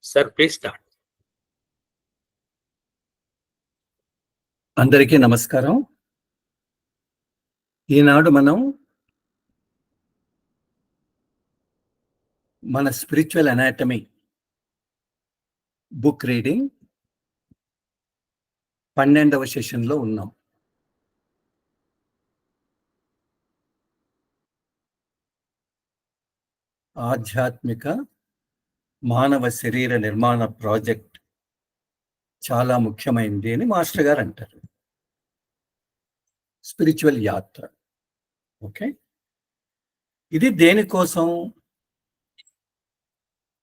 Sir please start. అందరికీ నమస్కారం. ఈనాడు మనం మన స్పిరిచువల్ అనాటమీ బుక్ రీడింగ్ 12వ సెషన్లో ఉన్నాం. ఆధ్యాత్మిక మానవ శరీర నిర్మాణ ప్రాజెక్ట్ చాలా ముఖ్యమైనది అని మాస్టర్ గారు అంటారు. స్పిరిచువల్ యాత్ర. ఓకే, ఇది దేనికోసం?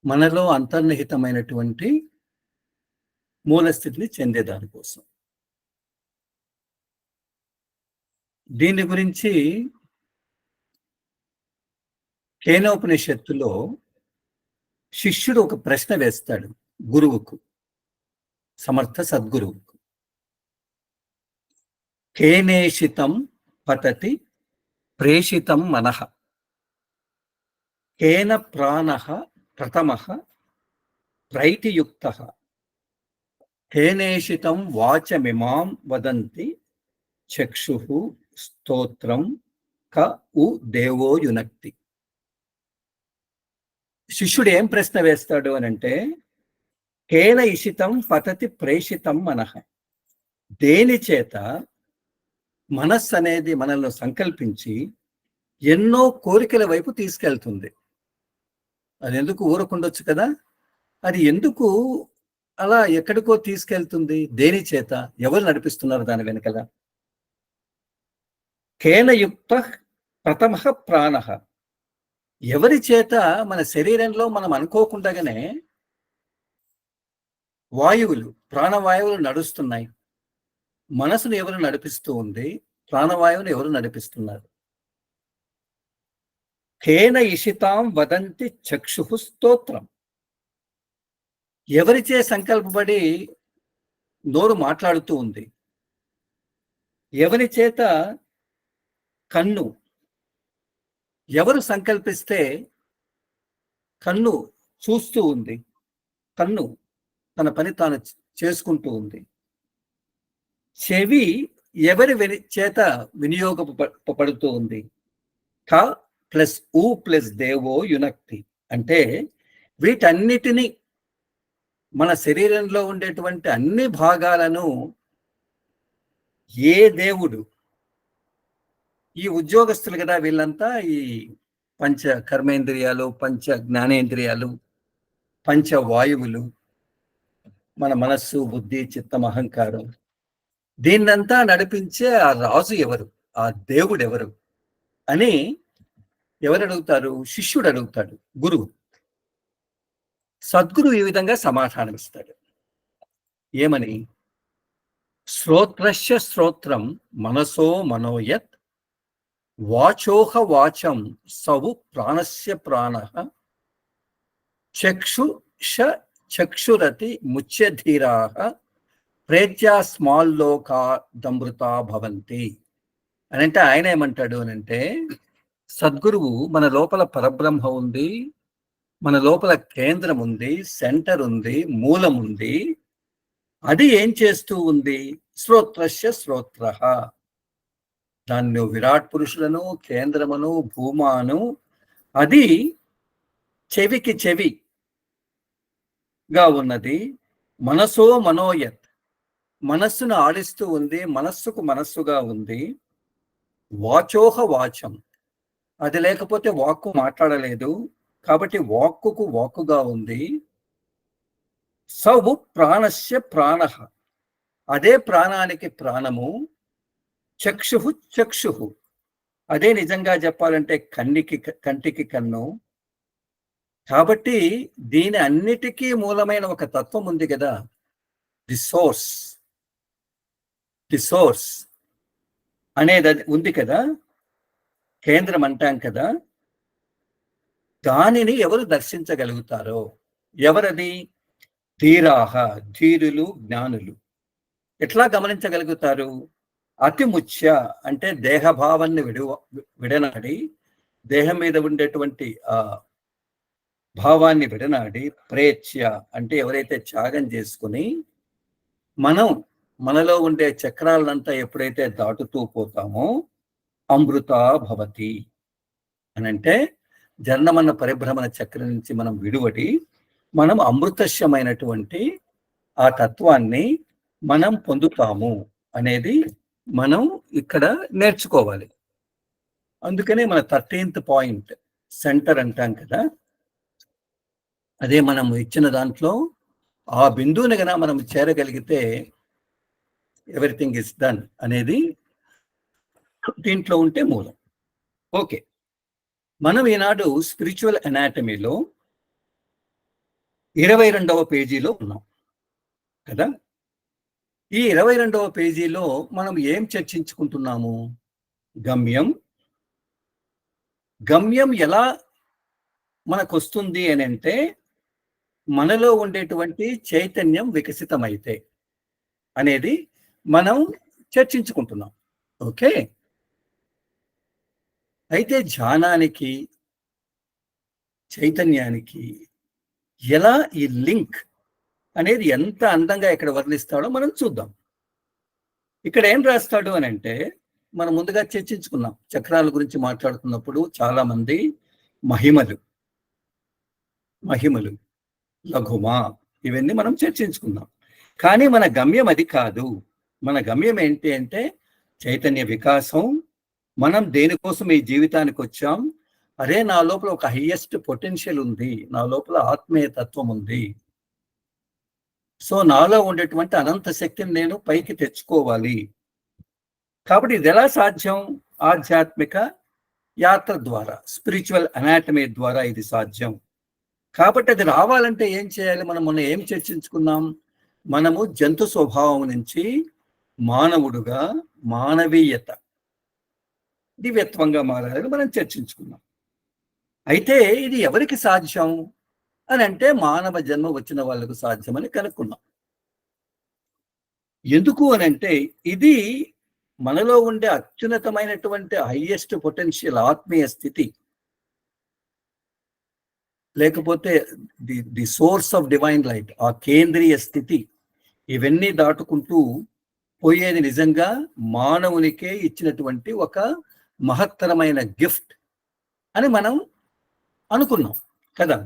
మనలో అంతర్నిహితమైనటువంటి మూలస్థితిని చెందేదానికోసం. దీని గురించి కేనోపనిషత్తులో శిష్యుడు ఒక ప్రశ్న వేస్తాడు గురువుకు, సమర్థ సద్గురువుకు. కేనేషితం పతతి ప్రేషితం మనః, కేన ప్రాణః ప్రథమః ప్రైతియుక్తః, కేనేషితం వాచమిమాం వదంతి చక్షుః స్తోత్రం క ఉ దేవో యునక్తి. శిష్యుడు ఏం ప్రశ్న వేస్తాడు అనంటే, కేన ఇషితం పతతి ప్రేషితం మనః, దేని చేత మనస్సు అనేది మనల్ని సంకల్పించి ఎన్నో కోరికల వైపు తీసుకెళ్తుంది. అది ఎందుకు ఊరకుండొచ్చు కదా, అది ఎందుకు అలా ఎక్కడికో తీసుకెళ్తుంది? దేని చేత? ఎవరు నడిపిస్తున్నారు దాని వెనకల? కేన యుక్త ప్రథమ ప్రాణ, ఎవరి చేత మన శరీరంలో మనం అనుకోకుండానే వాయువులు, ప్రాణవాయువులు నడుస్తున్నాయి. మనసును ఎవరు నడిపిస్తూ ఉంది? ప్రాణవాయువును ఎవరు నడిపిస్తున్నారు? కేన ఇషితాం వదంతి చక్షుః స్తోత్రం, ఎవరిచే సంకల్పబడి నోరు మాట్లాడుతూ ఉంది? ఎవరి చేత కన్ను, ఎవరు సంకల్పిస్తే కన్ను చూస్తూ ఉంది? కన్ను తన పని తాను చేసుకుంటూ ఉంది. చెవి ఎవరి చేత వినియోగపడుతూ ఉంది? క ప్లస్ ఉ ప్లస్ దేవో యునక్తి. అంటే వీటన్నిటినీ, మన శరీరంలో ఉండేటువంటి అన్ని భాగాలను ఏ దేవుడు, ఈ ఉద్యోగస్తులు కదా వీళ్ళంతా, ఈ పంచ కర్మేంద్రియాలు, పంచ జ్ఞానేంద్రియాలు, పంచ వాయువులు, మన మనస్సు, బుద్ధి, చిత్తం, అహంకారం, దీన్నంతా నడిపించే ఆ రాజు ఎవరు? ఆ దేవుడు ఎవరు అని ఎవరు అడుగుతారు? శిష్యుడు అడుగుతాడు గురువు. సద్గురువు ఈ విధంగా సమాధానం ఇస్తాడు. ఏమని? శ్రోత్రస్య శ్రోత్రం మనసో మనోయత్, వాచోహ వాచం సవు ప్రాణస్య ప్రాణః, చక్షుష చక్షురతి ముచ్యధీరాః, ప్రేత్యా స్మాల్లోకాదమృతా భవంతి అని. అంటే ఆయన ఏమంటాడు అనంటే, సద్గురువు మన లోపల పరబ్రహ్మ ఉంది, మన లోపల కేంద్రం ఉంది, సెంటర్ ఉంది, మూలం ఉంది. అది ఏం చేస్తూ ఉంది? శ్రోత్రస్య శ్రోత్రః, దాన్ని విరాట్ పురుషులను, కేంద్రమును, భూమాను, అది చెవికి చెవిగా ఉన్నది. మనసో మనోయత్, మనస్సును ఆడిస్తూ ఉంది, మనస్సుకు మనస్సుగా ఉంది. వాచోహ వాచం, అది లేకపోతే వాక్కు మాట్లాడలేదు, కాబట్టి వాక్కుకు వాక్కుగా ఉంది. సవు ప్రాణస్య ప్రాణః, అదే ప్రాణానికి ప్రాణము. చక్షుః చక్షుః, అదే నిజంగా చెప్పాలంటే కంటికి కన్ను. కాబట్టి దీని అన్నిటికీ మూలమైన ఒక తత్వం ఉంది కదా, ది సోర్స్ అనేది ఉంది కదా, కేంద్రం అంటాం కదా. దానిని ఎవరు దర్శించగలుగుతారో? ఎవరది? ధీరాహ, ధీరులు, జ్ఞానులు. ఎట్లా గమనించగలుగుతారు? అతిముచ్య అంటే దేహభావాన్ని విడనాడి, దేహం మీద ఉండేటువంటి భావాన్ని విడనాడి ప్రేచ్య అంటే ఎవరైతే త్యాగం చేసుకుని మనం మనలో ఉండే చక్రాలంతా ఎప్పుడైతే దాటుతూ పోతామో అమృత భవతి అని అంటే జనమన్న పరిభ్రమణ చక్రం నుంచి మనం విడువడి మనం అమృతస్యమైనటువంటి ఆ తత్వాన్ని మనం పొందుతాము అనేది మనం ఇక్కడ నేర్చుకోవాలి. అందుకనే మన 13th పాయింట్ సెంటర్ అంటాం కదా, అదే మనం ఇచ్చిన దాంట్లో ఆ బిందువుని గన మనం చేరగలిగితే ఎవ్రీథింగ్ ఇస్ డన్ అనేది దీంట్లో ఉంటే మూలం. ఓకే, మనం ఈనాడు స్పిరిచువల్ అనాటమీలో 22వ పేజీలో ఉన్నాం కదా. ఈ 22వ పేజీలో మనం ఏం చర్చించుకుంటున్నాము? గమ్యం. గమ్యం ఎలా మనకు వస్తుంది అని అంటే మనలో ఉండేటువంటి చైతన్యం వికసితమైతే అనేది మనం చర్చించుకుంటున్నాం. ఓకే, అయితే ధ్యానానికి చైతన్యానికి ఎలా ఈ లింక్ అనేది ఎంత అందంగా ఇక్కడ వర్ణిస్తాడో మనం చూద్దాం. ఇక్కడ ఏం రాస్తాడు అని అంటే మనం ముందుగా చర్చించుకున్నాం, చక్రాల గురించి మాట్లాడుతున్నప్పుడు చాలా మంది మహిమలు మహిమలు లఘుమా ఇవన్నీ మనం చర్చించుకున్నాం. కానీ మన గమ్యం అది కాదు. మన గమ్యం ఏంటి అంటే చైతన్య వికాసం. మనం దేనికోసం ఈ జీవితానికి వచ్చాం? అరే, నా లోపల ఒక హైయెస్ట్ పొటెన్షియల్ ఉంది, నా లోపల ఆత్మీయ తత్వం ఉంది, సో నాలో ఉండేటువంటి అనంత శక్తిని నేను పైకి తెచ్చుకోవాలి. కాబట్టి ఇది ఎలా సాధ్యం? ఆధ్యాత్మిక యాత్ర ద్వారా, స్పిరిచువల్ అనాటమీ ద్వారా ఇది సాధ్యం. కాబట్టి అది రావాలంటే ఏం చేయాలి? మనం మొన్న ఏం చర్చించుకున్నాం? మనము జంతు స్వభావం నుంచి మానవుడుగా మానవీయత దివ్యత్వంగా మారాలని మనం చర్చించుకున్నాం. అయితే ఇది ఎవరికి సాధ్యం అని అంటే మానవ జన్మ వచ్చిన వాళ్ళకు సాధ్యమని కనుక్కున్నాం. ఎందుకు అని అంటే ఇది మనలో ఉండే అత్యున్నతమైనటువంటి హైయెస్ట్ పొటెన్షియల్ ఆత్మీయ స్థితి, లేకపోతే the source of divine light, ఆ కేంద్రీయ స్థితి. ఇవన్నీ దాటుకుంటూ పోయేది నిజంగా మానవునికే ఇచ్చినటువంటి ఒక మహత్తరమైన గిఫ్ట్ అని మనం అనుకున్నాం కదా.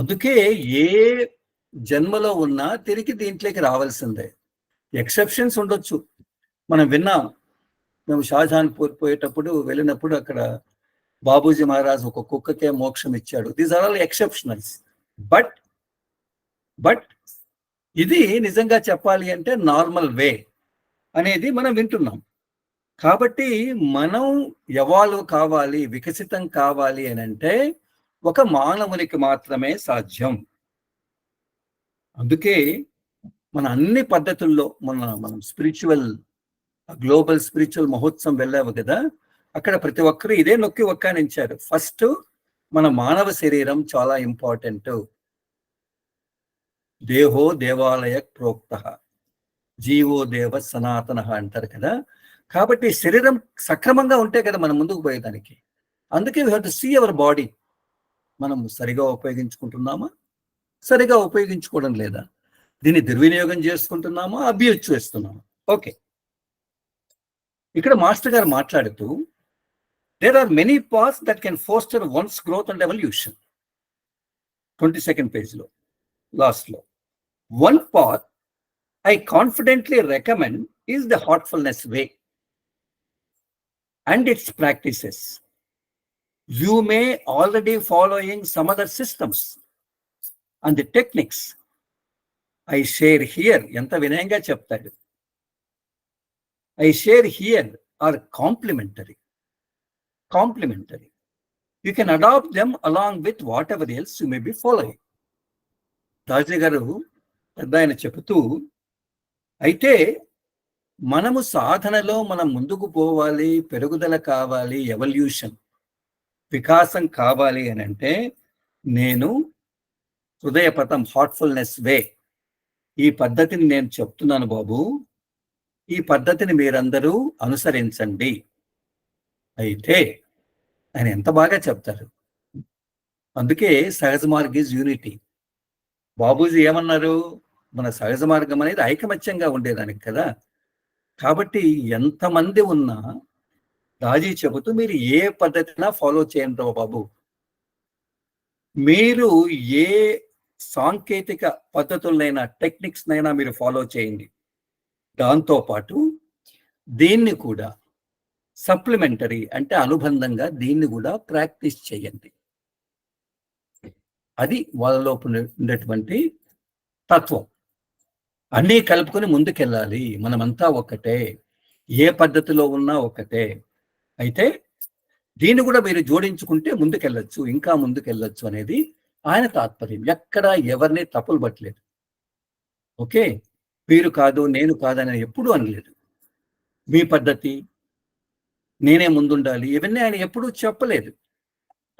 అందుకే ఏ జన్మలో ఉన్నా తిరిగి దీంట్లోకి రావాల్సిందే. ఎక్సెప్షన్స్ ఉండొచ్చు. మనం విన్నాం, మేము షాజహాన్పూర్ పోయేటప్పుడు వెళ్ళినప్పుడు అక్కడ బాబూజీ మహారాజ్ ఒక కుక్కకే మోక్షం ఇచ్చాడు. These are all exceptionals. But ఇది నిజంగా చెప్పాలి అంటే నార్మల్ వే అనేది మనం వింటున్నాం. కాబట్టి మనం ఎవాల్వ్ కావాలి, వికసితం కావాలి అని అంటే ఒక మానవునికి మాత్రమే సాధ్యం. అందుకే మన అన్ని పద్ధతుల్లో మనం స్పిరిచువల్ గ్లోబల్ స్పిరిచువల్ మహోత్సవం వెళ్ళావు కదా, అక్కడ ప్రతి ఒక్కరు ఇదే నొక్కి ఒక్కానించారు. ఫస్ట్ మన మానవ శరీరం చాలా ఇంపార్టెంట్. దేహో దేవాలయ ప్రోక్త జీవో దేవ సనాతన అంటారు కదా. కాబట్టి శరీరం సక్రమంగా ఉంటే కదా మనం ముందుకు పోయేదానికి. అందుకే we have to see our body. మనం సరిగా ఉపయోగించుకుంటున్నామా, సరిగా ఉపయోగించుకోవడం లేదా, దీన్ని దుర్వినియోగం చేసుకుంటున్నామా, అబ్యూజ్ చేస్తున్నామా? ఓకే, ఇక్కడ మాస్టర్ గారు మాట్లాడుతూ there are many paths that can foster one's growth and evolution. 22nd page లో లాస్ట్ లో one path I confidently recommend is the heartfulness way and its practices. You may already following some other systems and the techniques I share here. ఎంత వినయంగా చెప్తాడు. I share here are complementary. You can adopt them along with whatever else you may be following. రాజు గారు పెద్ద ఆయన చెబుతూ, అయితే మనము సాధనలో మనం ముందుకు పోవాలి, పెరుగుదల కావాలి, ఎవల్యూషన్ వికాసం కావాలి అని అంటే నేను హృదయపథం హార్ట్ఫుల్నెస్ వే ఈ పద్ధతిని నేను చెప్తున్నాను బాబు, ఈ పద్ధతిని మీరందరూ అనుసరించండి. అయితే ఆయన ఎంత బాగా చెప్తారు. అందుకే సహజ మార్గం ఈజ్ యూనిటీ. బాబూజీ ఏమన్నారు? మన సహజ మార్గం అనేది ఐకమత్యంగా ఉండేదానికి కదా. కాబట్టి ఎంతమంది ఉన్నా రాజీ చెబుతూ మీరు ఏ పద్ధతినా ఫాలో చేయండి బాబు. మీరు ఏ సాంకేతిక పద్ధతులనైనా టెక్నిక్స్‌నైనా మీరు ఫాలో చేయండి. దాంతో పాటు దీన్ని కూడా సప్లిమెంటరీ అంటే అనుబంధంగా దీన్ని కూడా ప్రాక్టీస్ చేయండి. అది వాళ్ళలో ఉండేటువంటి తత్వం. అన్నీ కలుపుకొని ముందుకెళ్ళాలి. మనమంతా ఒక్కటే. ఏ పద్ధతిలో ఉన్నా ఒక్కటే. అయితే దీన్ని కూడా మీరు జోడించుకుంటే ముందుకెళ్ళొచ్చు. ఇంకా ముందుకెళ్ళొచ్చు అనేది ఆయన తాత్పర్యం. ఎక్కడ ఎవరిని తప్పులు పట్టలేదు. ఓకే. మీరు కాదు, నేను కాదని ఎప్పుడూ అనలేదు. మీ పద్ధతి, నేనే ముందుండాలి. ఇవన్నీ ఆయన ఎప్పుడూ చెప్పలేదు.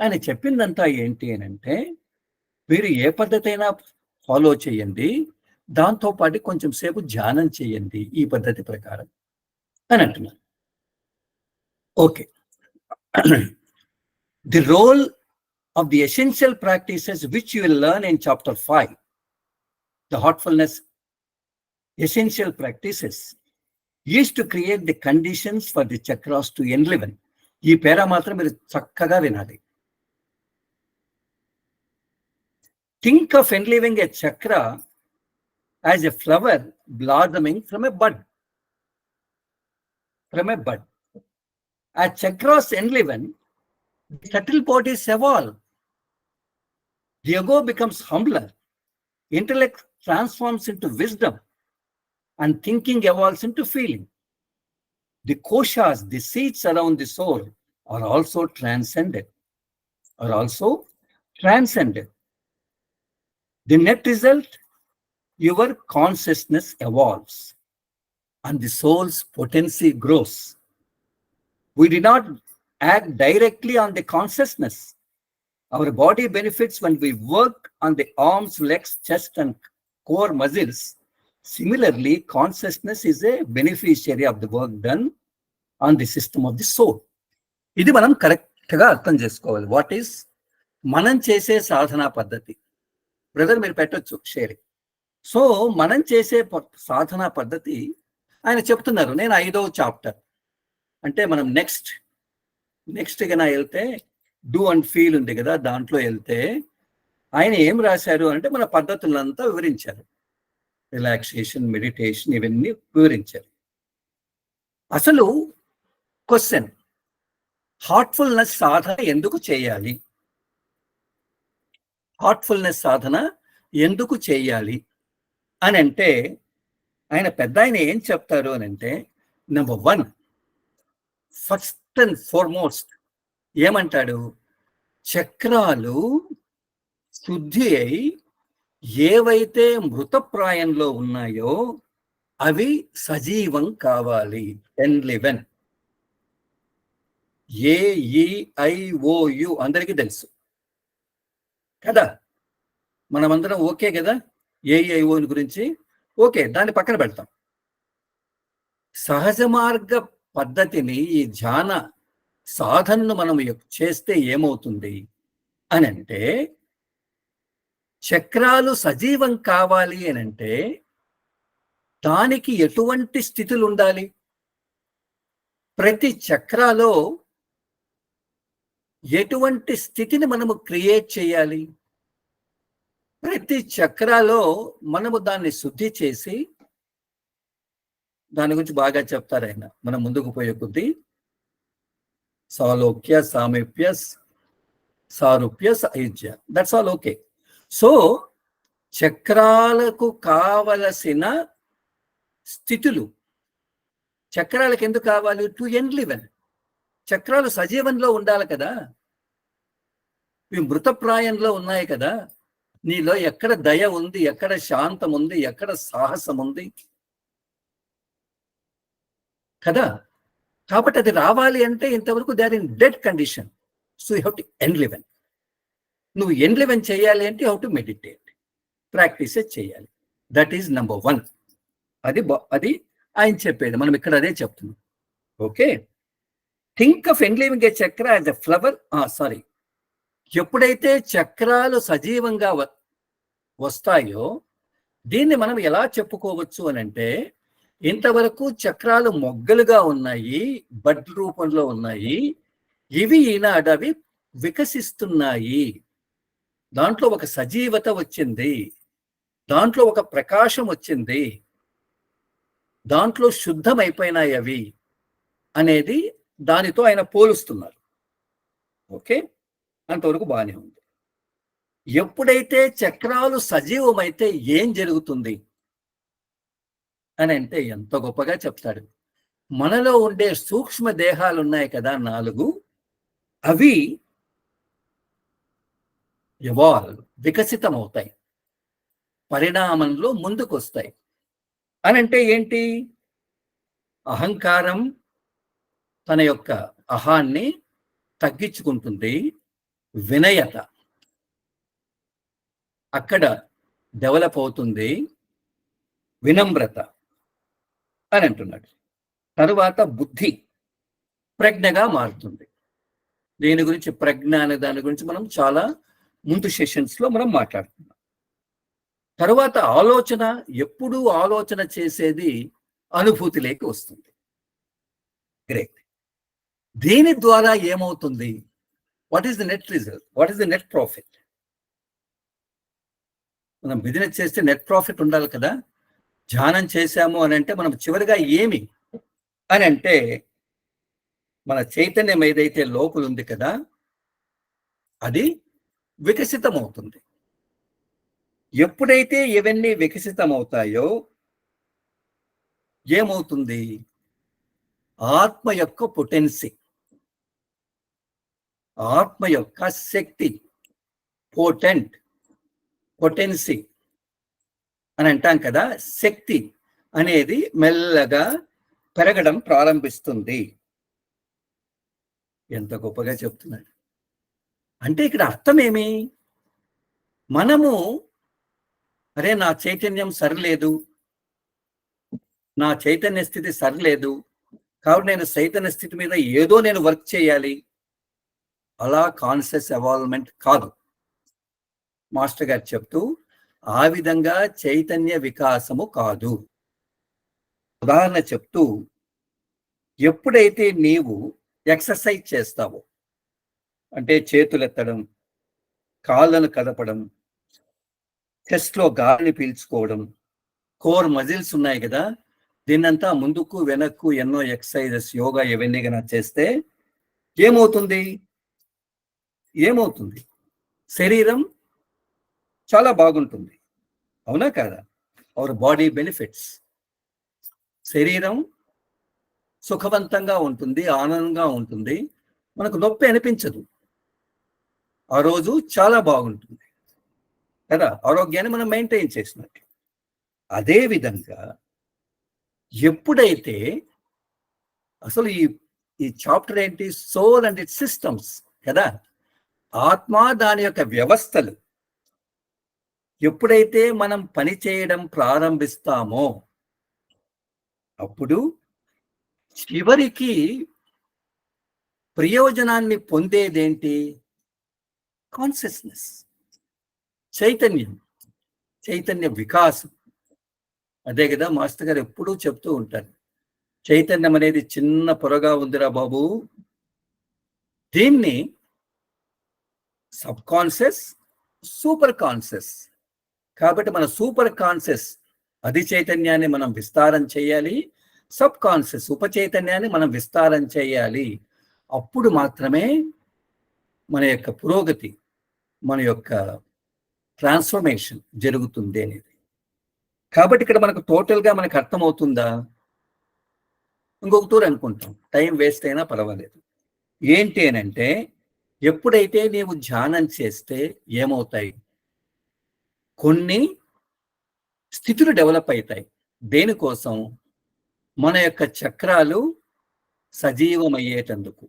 ఆయన చెప్పిందంతా ఏంటి అనంటే, మీరు ఏ పద్ధతైనా ఫాలో చేయండి. దాంతో పాటు కొంచెం సేపు ధ్యానం చేయండి ఈ పద్ధతి ప్రకారం అని అంటున్నారు. Okay. The role of the essential practices which you will learn in chapter 5, the heartfulness essential practices, is to create the conditions for the chakras to enliven. ఈ పేరా మాత్రం మీరు చక్కగా వినాలి. Think of enlivening a chakra as a flower blossoming from a bud. From a bud. As chakras enliven, the subtle bodies evolve. The ego becomes humbler. Intellect transforms into wisdom. And thinking evolves into feeling. The koshas, the seats around the soul, are also transcended. The net result, your consciousness evolves and the soul's potency grows. We do not act directly on the consciousness. Our body benefits when we work on the arms, legs, chest, and core muscles. Similarly, consciousness is a beneficiary of the work done on the system of the soul. ఇది మనం కరెక్ట్గా అర్థం చేసుకోవాలి. What is మనం చేసే సాధనా పద్ధతి? Brother మీరు పెట్టొచ్చు షేరింగ్. సో మనం చేసే సాధనా పద్ధతి ఆయన చెప్తున్నారు. నేను 5వ చాప్టర్ అంటే మనం నెక్స్ట్ గా వెళ్తే డూ అండ్ ఫీల్ ఉంది కదా, దాంట్లో వెళ్తే ఆయన ఏం రాశారు అంటే మన పద్ధతులంతా వివరించారు. రిలాక్సేషన్, మెడిటేషన్ ఇవన్నీ వివరించారు. అసలు క్వశ్చన్, హార్ట్ఫుల్నెస్ సాధన ఎందుకు చేయాలి? హార్ట్ఫుల్నెస్ సాధన ఎందుకు చేయాలి అని అంటే ఆయన ఏం చెప్తారు అని అంటే, నెంబర్ 1, ఫస్ట్ అండ్ ఫార్మోస్ట్ ఏమంటాడు? చక్రాలు శుద్ధి అయి ఏవైతే మృతప్రాయంలో ఉన్నాయో అవి సజీవం కావాలి. ఎన్లివెన్, AEIOU అందరికీ తెలుసు కదా, మనమందరం ఓకే కదా AEIO గురించి. ఓకే, దాన్ని పక్కన పెడతాం. సహజ మార్గ పద్ధతిని, ఈ ధ్యాన సాధనను మనం చేస్తే ఏమవుతుంది అని అంటే, చక్రాలు సజీవం కావాలి అని అంటే దానికి ఎటువంటి స్థితులు ఉండాలి? ప్రతి చక్రాలో ఎటువంటి స్థితిని మనము క్రియేట్ చేయాలి? ప్రతి చక్రాలో మనము దాన్ని శుద్ధి చేసి, దాని గురించి బాగా చెప్తారు ఆయన మనం ముందుకు పోయే కొద్దీ. సాలోక్య, సామీప్య, సారూప్య, సాయుజ్య, దట్స్ ఆల్ ఓకే. సో చక్రాలకు కావలసిన స్థితులు చక్రాలకు ఎందుకు కావాలి? టు ఎన్లివెన్. చక్రాలు సజీవంలో ఉండాలి కదా, ఇవి మృతప్రాయంలో ఉన్నాయి కదా. నీలో ఎక్కడ దయ ఉంది, ఎక్కడ శాంతం ఉంది, ఎక్కడ సాహసం ఉంది కదా. కాబట్టి అది రావాలి అంటే ఇంతవరకు they are in dead condition. So you have to enliven. నువ్వు ఎన్లివెన్ చేయాలి అంటే you have to meditate, practices చేయాలి. That is number 1. అది ఆయన చెప్పేది, మనం ఇక్కడ అదే చెప్తున్నాం. Okay. Think of enlivening a chakra as a flower. ఎప్పుడైతే చక్రాలు సజీవంగా వస్తాయో దీన్ని మనం ఎలా చెప్పుకోవచ్చు అని అంటే, ఇంతవరకు చక్రాలు మొగ్గలుగా ఉన్నాయి, బడ్ రూపంలో ఉన్నాయి. ఇవి ఈనాడు అవి వికసిస్తున్నాయి. దాంట్లో ఒక సజీవత వచ్చింది, దాంట్లో ఒక ప్రకాశం వచ్చింది, దాంట్లో శుద్ధమైపోయినాయి అవి అనేది దానితో ఆయన పోలుస్తున్నారు. ఓకే, అంతవరకు బాగానే ఉంది. ఎప్పుడైతే చక్రాలు సజీవమైతే ఏం జరుగుతుంది అని అంటే ఎంత గొప్పగా చెప్తాడు. మనలో ఉండే సూక్ష్మ దేహాలు ఉన్నాయి కదా 4, అవి వికసితమవుతాయి, పరిణామంలో ముందుకొస్తాయి. అని అంటే ఏంటి? అహంకారం తన యొక్క అహాన్ని తగ్గించుకుంటుంది, వినయత అక్కడ డెవలప్ అవుతుంది, వినమ్రత అని అంటున్నాడు. తరువాత బుద్ధి ప్రజ్ఞగా మారుతుంది. దీని గురించి ప్రజ్ఞ అనే దాని గురించి మనం చాలా ముందు సెషన్స్ లో మనం మాట్లాడుతున్నాం. తరువాత ఆలోచన, ఎప్పుడూ ఆలోచన చేసేది అనుభూతిలోకి వస్తుంది. గ్రేట్. దీని ద్వారా ఏమవుతుంది? What is the net result? What is the net profit? మనం బిజినెస్ చేస్తే నెట్ ప్రాఫిట్ ఉండాలి కదా. ధ్యానం చేశాము అని అంటే మనం చివరిగా ఏమి అని అంటే, మన చైతన్యం ఏదైతే లోపల ఉంది కదా అది వికసితమవుతుంది. ఎప్పుడైతే ఇవన్నీ వికసితమవుతాయో ఏమవుతుంది? ఆత్మ యొక్క పొటెన్సీ, ఆత్మ యొక్క శక్తి, పొటెన్సీ అని అంటాం కదా, శక్తి అనేది మెల్లగా పెరగడం ప్రారంభిస్తుంది. ఎంత గొప్పగా చెప్తున్నాడు అంటే, ఇక్కడ అర్థం ఏమి? మనము అరే నా చైతన్యం సరిలేదు, నా చైతన్య స్థితి సరిలేదు, కాబట్టి నేను చైతన్య స్థితి మీద ఏదో నేను వర్క్ చేయాలి, అలా కాన్షియస్ ఎవాల్వ్మెంట్ కాదు. మాస్టర్ గారు చెప్తూ ఆ విధంగా చైతన్య వికాసము కాదు. ఉదాహరణ చెప్తూ, ఎప్పుడైతే నీవు ఎక్సర్సైజ్ చేస్తావో అంటే చేతులెత్తడం, కాళ్ళను కదపడం, చెస్ట్లో గాలిని పీల్చుకోవడం, కోర్ మజిల్స్ ఉన్నాయి కదా, దీన్నంతా ముందుకు వెనక్కు ఎన్నో ఎక్సర్సైజెస్, యోగా ఇవన్నీ కన్నా చేస్తే ఏమవుతుంది? శరీరం చాలా బాగుంటుంది, అవునా కాదా? Our body benefits. శరీరం సుఖవంతంగా ఉంటుంది, ఆనందంగా ఉంటుంది, మనకు నొప్పి అనిపించదు, ఆ రోజు చాలా బాగుంటుంది కదా, ఆరోగ్యాన్ని మనం మెయింటైన్ చేసినట్టు. అదే విధంగా ఎప్పుడైతే అసలు ఈ చాప్టర్ ఏంటి? సోల్ అండ్ ఇట్స్ సిస్టమ్స్ కదా, ఆత్మ దాని యొక్క వ్యవస్థలు ఎప్పుడైతే మనం పని చేయడం ప్రారంభిస్తామో అప్పుడు చివరికి ప్రయోజనాన్ని పొందేదేంటి? కాన్షియస్నెస్, చైతన్య వికాసం. అదే కదా మాస్టర్ గారు ఎప్పుడూ చెప్తూ ఉంటారు, చైతన్యం అనేది చిన్న పొరగా ఉందిరా బాబు, దీన్ని సబ్ కాన్షియస్, సూపర్ కాన్షియస్. కాబట్టి మన సూపర్ కాన్షియస్ అది చైతన్యాన్ని మనం విస్తారం చేయాలి, సబ్ కాన్షియస్ ఉపచైతన్యాన్ని మనం విస్తారం చేయాలి. అప్పుడు మాత్రమే మన యొక్క పురోగతి, మన యొక్క ట్రాన్స్ఫర్మేషన్ జరుగుతుంది అనేది. కాబట్టి ఇక్కడ మనకు టోటల్గా మనకు అర్థమవుతుందా? ఇంకొక తూరు అనుకుంటాం, టైం వేస్ట్ అయినా పర్వాలేదు. ఏంటి అని అంటే, ఎప్పుడైతే నీవు ధ్యానం చేస్తే ఏమవుతాయి? కొన్ని స్థితులు డెవలప్ అవుతాయి. దేనికోసం? మన యొక్క చక్రాలు సజీవమయ్యేటందుకు.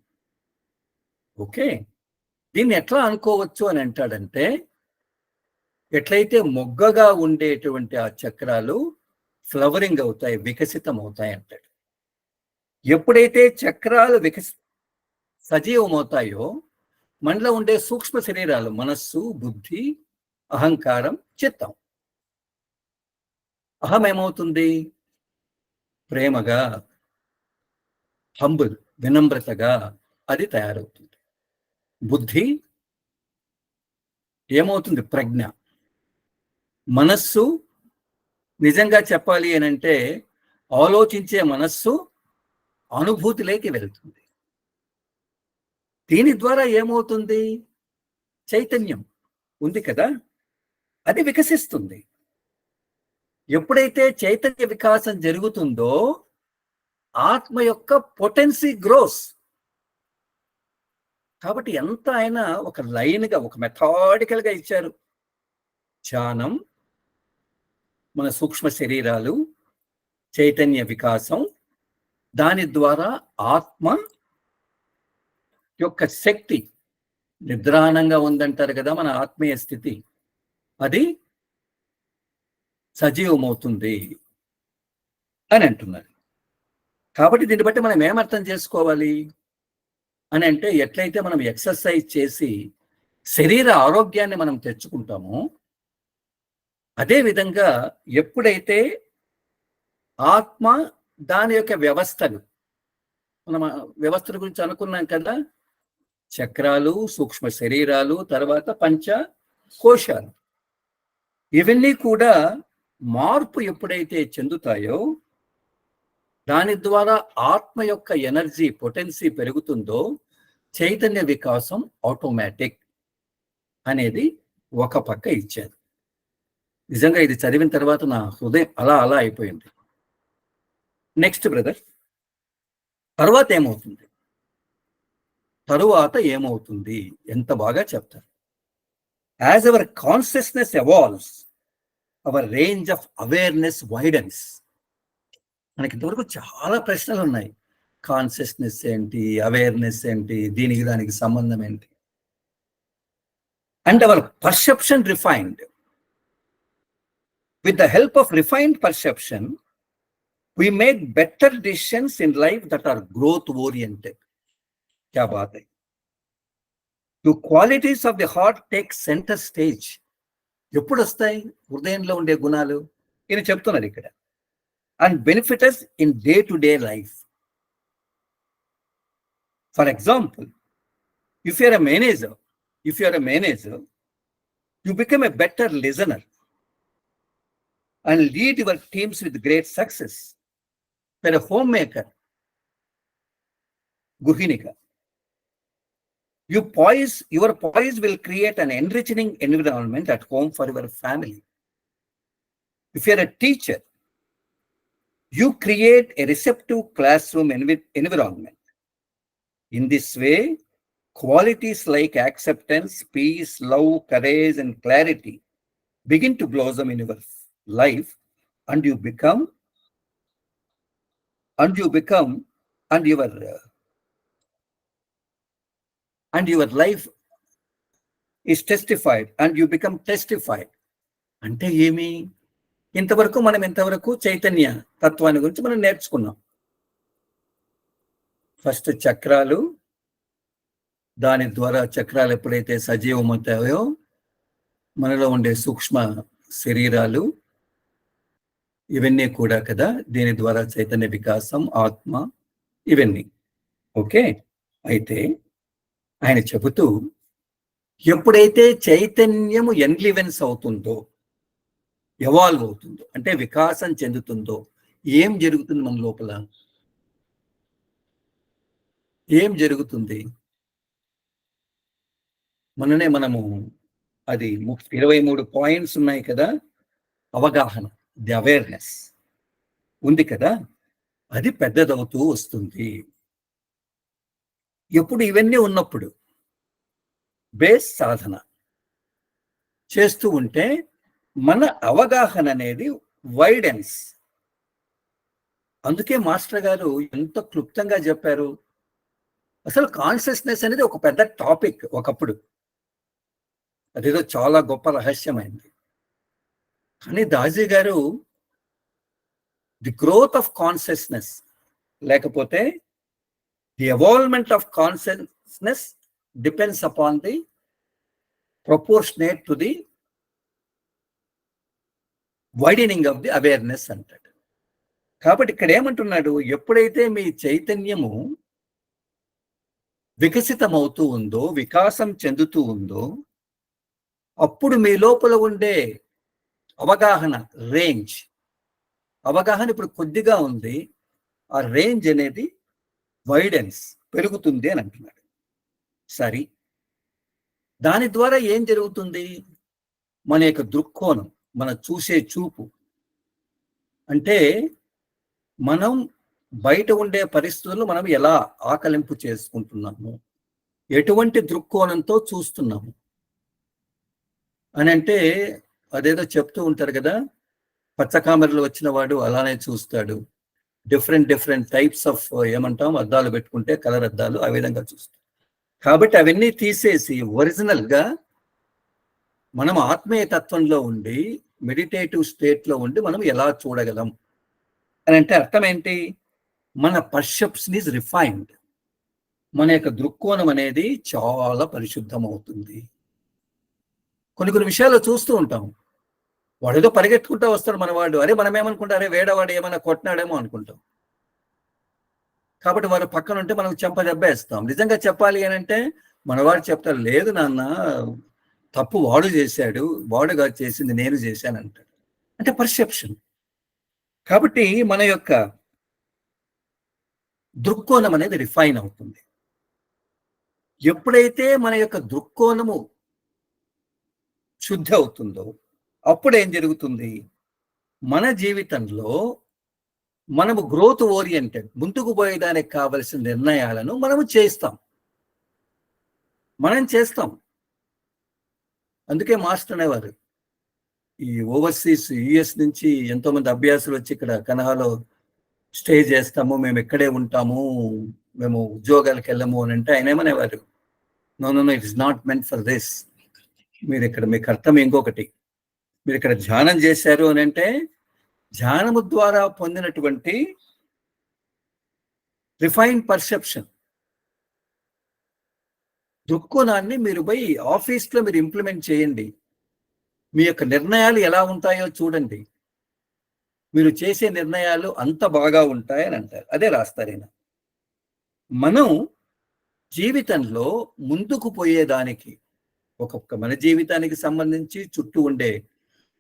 ఓకే, దీన్ని ఎట్లా అనుకోవచ్చు అని అంటాడంటే, ఎట్లయితే మొగ్గగా ఉండేటువంటి ఆ చక్రాలు ఫ్లవరింగ్ అవుతాయి, వికసితం అవుతాయి అంటాడు. ఎప్పుడైతే చక్రాలు సజీవమవుతాయో మనలో ఉండే సూక్ష్మ శరీరాలు మనస్సు, బుద్ధి, అహంకారం, చిత్తం. అహం ఏమవుతుంది? ప్రేమగా, హంబుల్, వినమ్రతగా అది తయారవుతుంది. బుద్ధి ఏమవుతుంది? ప్రజ్ఞ. మనస్సు నిజంగా చెప్పాలి అనంటే ఆలోచించే మనస్సు అనుభూతిలోకి వెళ్తుంది. దీని ద్వారా ఏమవుతుంది? చైతన్యం ఉంది కదా, అది వికసిస్తుంది. ఎప్పుడైతే చైతన్య వికాసం జరుగుతుందో ఆత్మ యొక్క పొటెన్సీ గ్రోస్. కాబట్టి ఎంత అయినా ఒక లైన్గా, ఒక మెథాడికల్గా ఇచ్చారు. ధ్యానం, మన సూక్ష్మ శరీరాలు, చైతన్య వికాసం, దాని ద్వారా ఆత్మ యొక్క శక్తి నిద్రాణంగా ఉందంటారు కదా మన ఆత్మీయ స్థితి, అది సజీవమవుతుంది అని అంటున్నారు. కాబట్టి దీన్ని బట్టి మనం ఏమర్థం చేసుకోవాలి అని అంటే, ఎట్లయితే మనం ఎక్సర్సైజ్ చేసి శరీర ఆరోగ్యాన్ని మనం తెచ్చుకుంటామో, అదేవిధంగా ఎప్పుడైతే ఆత్మ దాని యొక్క వ్యవస్థలు, మనం వ్యవస్థల గురించి అనుకున్నాం కదా, చక్రాలు, సూక్ష్మ శరీరాలు, తర్వాత పంచ కోశాలు, ఇవన్నీ కూడా మార్పు ఎప్పుడైతే చెందుతాయో దాని ద్వారా ఆత్మ యొక్క ఎనర్జీ పొటెన్సీ పెరుగుతుందో చైతన్య వికాసం ఆటోమేటిక్ అనేది ఒక పక్క ఇచ్చారు. నిజంగా ఇది చదివిన తర్వాత నా హృదయం అలా అలా అయిపోయింది. నెక్స్ట్ బ్రదర్, తరువాత ఏమవుతుంది? తరువాత ఏమవుతుంది ఎంత బాగా చెప్తారు. As our consciousness evolves, our range of awareness widens. మనకి ఇంతవరకు చాలా ప్రశ్నలు ఉన్నాయి. కాన్షియస్నెస్ ఏంటి, అవేర్నెస్ ఏంటి, దీనికి దానికి సంబంధం ఏంటి? And hour perception refined. With the help of refined perception, we make better decisions in life that are growth oriented. क्या बात है? The qualities of the heart take center stage. ఎప్పుడు వస్తాయి హృదయంలో ఉండే గుణాలు? ఈయన చెప్తున్నారు ఇక్కడ. And benefit us in day-to-day life. For example, if you are a manager, you become a better listener and lead your teams with great success. For a homemaker, Guhinika, your poise will create an enriching environment at home for your family. If you are a teacher, you create a receptive classroom environment. In this way, qualities like acceptance, peace, love, courage, and clarity begin to blossom in your life, and your life is testified, and you become testified. అంటే ఏమి? ఇంతవరకు చైతన్య తత్వాన్ని గురించి మనం నేర్చుకున్నాం. First చక్రాలు, దాని ద్వారా చక్రాలు ఎప్పుడైతే సజీవమవుతాయో మనలో ఉండే సూక్ష్మ శరీరాలు, ఇవన్నీ కూడా కదా, దీని ద్వారా చైతన్య వికాసం, ఆత్మ, ఇవన్నీ ఓకే. అయితే ఆయన చెబుతూ, ఎప్పుడైతే చైతన్యము ఎన్లివెన్స్ అవుతుందో, ఎవాల్వ్ అవుతుందో, అంటే వికాసం చెందుతుందో, ఏం జరుగుతుంది మన లోపల? ఏం జరుగుతుంది? మనము అది 23 పాయింట్స్ ఉన్నాయి కదా, అవగాహన, ది అవేర్నెస్ ఉంది కదా, అది పెద్దదవుతూ వస్తుంది. ఎప్పుడు? ఇవన్నీ ఉన్నప్పుడు బేస్ సాధన చేస్తూ ఉంటే మన అవగాహన అనేది వైడెన్స్. అందుకే మాస్టర్ గారు ఎంత క్లుప్తంగా చెప్పారు. అసలు కాన్షియస్నెస్ అనేది ఒక పెద్ద టాపిక్ ఒకప్పుడు, అదేదో చాలా గొప్ప రహస్యమైంది. కానీ దాజీ గారు ది గ్రోత్ ఆఫ్ కాన్షియస్నెస్, లేకపోతే the evolvement of consciousness depends upon the proportionate to the widening of the awareness అంటాడు. కాబట్టి ఇక్కడ ఏమంటున్నాడు, ఎప్పుడైతే మీ చైతన్యము వికసితమవుతూ ఉందో, వికాసం చెందుతూ ఉందో, అప్పుడు మీ లోపల ఉండే అవగాహన రేంజ్, అవగాహన ఇప్పుడు కొద్దిగా ఉంది, ఆ రేంజ్ అనేది వైడెన్స్ పెరుగుతుంది అని అంటున్నాడు. సరే, దాని ద్వారా ఏం జరుగుతుంది? మన యొక్క దృక్కోణం, మన చూసే చూపు, అంటే మనం బయట ఉండే పరిస్థితులను మనం ఎలా ఆకలింపు చేసుకుంటున్నాము, ఎటువంటి దృక్కోణంతో చూస్తున్నాము అని. అంటే అదేదో చెప్తూ ఉంటారు కదా, పచ్చకామెరలు వచ్చిన వాడు అలానే చూస్తాడు, డిఫరెంట్ టైప్స్ ఆఫ్ ఏమంటాం అద్దాలు పెట్టుకుంటే కలర్ అద్దాలు, ఆ విధంగా చూస్తాడు. కాబట్టి అవన్నీ తీసేసి ఒరిజినల్ గా మనం ఆత్మీయ తత్వంలో ఉండి, మెడిటేటివ్ స్టేట్ లో ఉండి మనం ఎలా చూడగలం అని అంటే అర్థం ఏంటి? మన పర్సెప్షన్ ఈజ్ రిఫైన్డ్, మన యొక్క దృక్కోణం అనేది చాలా పరిశుద్ధం అవుతుంది. కొన్ని విషయాలు చూస్తూ ఉంటాం, వాడు ఏదో పరిగెత్తుకుంటూ వస్తాడు మనవాడు, అరే మనం ఏమనుకుంటాం, అరే వేడవాడు ఏమైనా కొట్టినాడేమో అనుకుంటాం. కాబట్టి వాడు పక్కన ఉంటే మనం చెంప దెబ్బేస్తాం. నిజంగా చెప్పాలి అని అంటే మనవాడు చెప్తాడు, లేదు నాన్న తప్పు వాడు చేశాడు, వాడుగా చేసింది నేను చేశాను అంటాడు. అంటే పర్సెప్షన్. కాబట్టి మన యొక్క దృక్కోణం అనేది రిఫైన్ అవుతుంది. ఎప్పుడైతే మన యొక్క దృక్కోణము శుద్ధి అవుతుందో అప్పుడు ఏం జరుగుతుంది? మన జీవితంలో మనము గ్రోత్ ఓరియంటెడ్, ముందుకు పోయేదానికి కావలసిన నిర్ణయాలను మనము చేస్తాం. అందుకే మాస్టర్ అనేవారు, ఈ ఓవర్సీస్ యుఎస్ నుంచి ఎంతో మంది అభ్యాసులు వచ్చి ఇక్కడ కనహాలో స్టే చేస్తాము, మేము ఇక్కడే ఉంటాము, మేము ఉద్యోగాలకు వెళ్ళము అని అంటే ఆయన ఏమనేవారు, no it is not meant for this. మీరు ఇక్కడ మీకు అర్థం ఇంకొకటి, మీరు ఇక్కడ ధ్యానం చేశారు అని అంటే ధ్యానము ద్వారా పొందినటువంటి రిఫైన్ పర్సెప్షన్, దృక్కోణాన్ని మీరు పోయి ఆఫీస్లో మీరు ఇంప్లిమెంట్ చేయండి. మీ యొక్క నిర్ణయాలు ఎలా ఉంటాయో చూడండి, మీరు చేసే నిర్ణయాలు అంత బాగా ఉంటాయని అంటారు. అదే రాస్తారైనా. మనం జీవితంలో ముందుకు పోయేదానికి, ఒక్కొక్క మన జీవితానికి సంబంధించి చుట్టూ ఉండే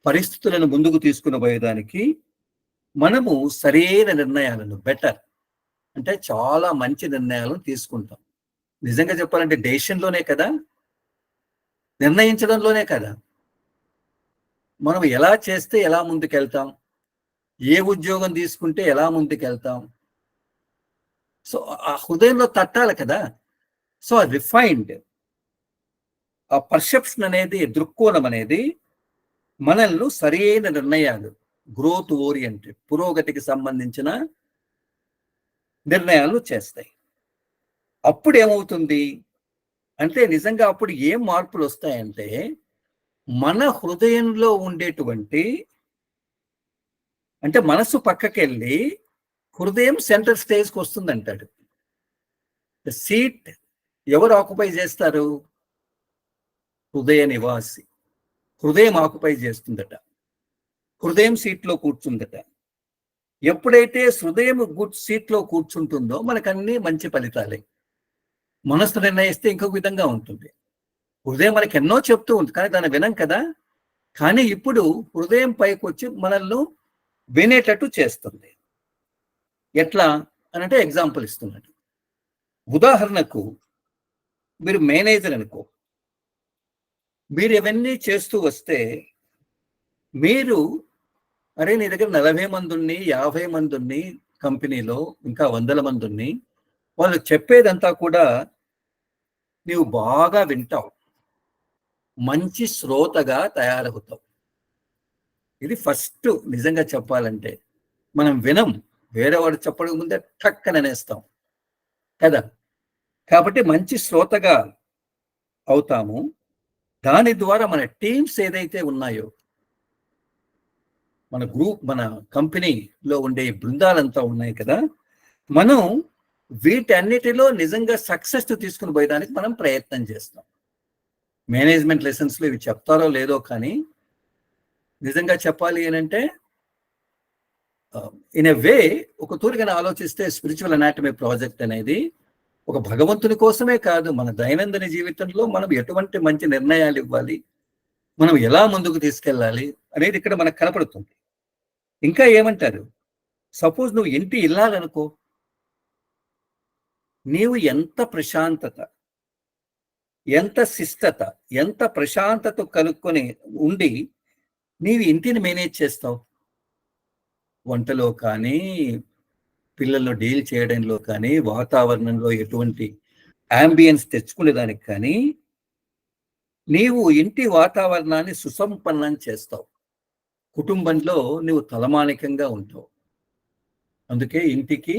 పరిస్థితులను ముందుకు తీసుకుని పోయేదానికి మనము సరైన నిర్ణయాలను, బెటర్ అంటే చాలా మంచి నిర్ణయాలను తీసుకుంటాం. నిజంగా చెప్పాలంటే డెసిషన్లోనే కదా, నిర్ణయించడంలోనే కదా మనం ఎలా చేస్తే ఎలా ముందుకెళ్తాం, ఏ ఉద్యోగం తీసుకుంటే ఎలా ముందుకెళ్తాం. సో ఆ హృదయంలో తట్టాలి కదా. సో ఆ రిఫైన్డ్, ఆ పర్సెప్షన్ అనేది, దృక్కోణం అనేది మనల్ని సరైన నిర్ణయాలు, గ్రోత్ ఓరియంటెడ్, పురోగతికి సంబంధించిన నిర్ణయాలు చేస్తాయి. అప్పుడు ఏమవుతుంది అంటే, నిజంగా అప్పుడు ఏం మార్పులు వస్తాయంటే, మన హృదయంలో ఉండేటువంటి, అంటే మనసు పక్కకెళ్ళి హృదయం సెంటర్ స్టేజ్కి వస్తుంది అంటాడు. సీట్ ఎవరు ఆక్యుపై చేస్తారు? హృదయ నివాసి. హృదయం ఆక్యుపై చేస్తుందట, హృదయం సీట్లో కూర్చుందట. ఎప్పుడైతే హృదయం గుడ్ సీట్లో కూర్చుంటుందో మనకన్నీ మంచి ఫలితాలే. మనసు నిర్ణయిస్తే ఇంకొక విధంగా ఉంటుంది. హృదయం మనకి ఎన్నో చెప్తూ ఉంది, కానీ దాన్ని వినం కదా. కానీ ఇప్పుడు హృదయం పైకి వచ్చి మనల్ని వినేటట్టు చేస్తుంది. ఎట్లా అని అంటే ఎగ్జాంపుల్ ఇస్తున్నాడు. ఉదాహరణకు మీరు మేనేజర్ అనుకో, మీరు ఇవన్నీ చేస్తూ వస్తే మీరు, అరే నీ దగ్గర 40 మంది ఉన్ని, 50 మంది ఉన్ని కంపెనీలో, ఇంకా 100 మంది ఉన్ని, వాళ్ళు చెప్పేదంతా కూడా నీవు బాగా వింటావు, మంచి శ్రోతగా తయారవుతావు. ఇది ఫస్ట్. నిజంగా చెప్పాలంటే మనం వినం, వేరేవాడు చెప్పడం ముందే టక్కన అనేస్తాం కదా. కాబట్టి మంచి శ్రోతగా అవుతాము. దాని ద్వారా మన టీమ్స్ ఏదైతే ఉన్నాయో, మన గ్రూప్, మన కంపెనీలో ఉండే బృందాలంతా ఉన్నాయి కదా, మనం వీటన్నిటిలో నిజంగా సక్సెస్ తీసుకుని పోయడానికి మనం ప్రయత్నం చేస్తాం. మేనేజ్మెంట్ లెసన్స్లో ఇవి చెప్తారో లేదో కానీ నిజంగా చెప్పాలి అంటే ఇన్ ఎ వే ఒక తూరిగా ఆలోచిస్తే స్పిరిచువల్ అనాటమీ ప్రాజెక్ట్ అనేది ఒక భగవంతుని కోసమే కాదు, మన దైనందిన జీవితంలో మనం ఎటువంటి మంచి నిర్ణయాలు ఇవ్వాలి, మనం ఎలా ముందుకు తీసుకెళ్ళాలి అనేది ఇక్కడ మనకు కనపడుతుంది. ఇంకా ఏమంటారు, సపోజ్ నువ్వు ఇంటి ఇల్లాలనుకో, నీవు ఎంత ప్రశాంతత, ఎంత శిష్టత, ఎంత ప్రశాంతత కనుక్కొని ఉండి నీవు ఇంటిని మేనేజ్ చేస్తావు. వంటలో కానీ, పిల్లలను డీల్ చేయడంలో కానీ, వాతావరణంలో ఎటువంటి యాంబియన్స్ తెచ్చుకునేదానికి కానీ నీవు ఇంటి వాతావరణాన్ని సుసంపన్నం చేస్తావు. కుటుంబంలో నువ్వు తలమానికంగా ఉంటావు. అందుకే ఇంటికి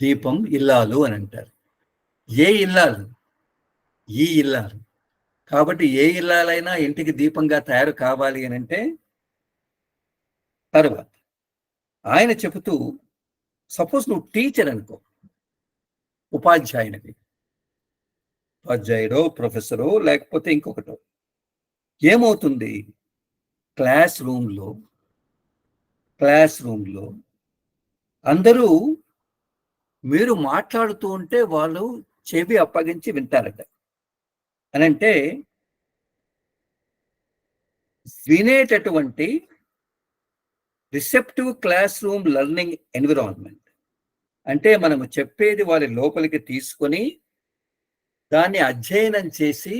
దీపం ఇల్లాలు అని అంటారు. ఏ ఇల్లాలు? ఈ ఇల్లాలు. కాబట్టి ఏ ఇల్లాలైనా ఇంటికి దీపంగా తయారు కావాలి అని అంటే తర్వాత ఆయన చెబుతూ, సపోజ్ నువ్వు టీచర్ అనుకో, ఉపాధ్యాయునివి, ఉపాధ్యాయుడో ప్రొఫెసరో లేకపోతే ఇంకొకటో, ఏమవుతుంది క్లాస్ రూమ్లో అందరూ మీరు మాట్లాడుతూ ఉంటే వాళ్ళు చెవి అప్పగించి వింటారట. అని అంటే వినేటటువంటి receptive classroom learning environment అంటే మనము చెప్పేది వాళ్ళ లోపలికి తీసుకొని దాన్ని అధ్యయనం చేసి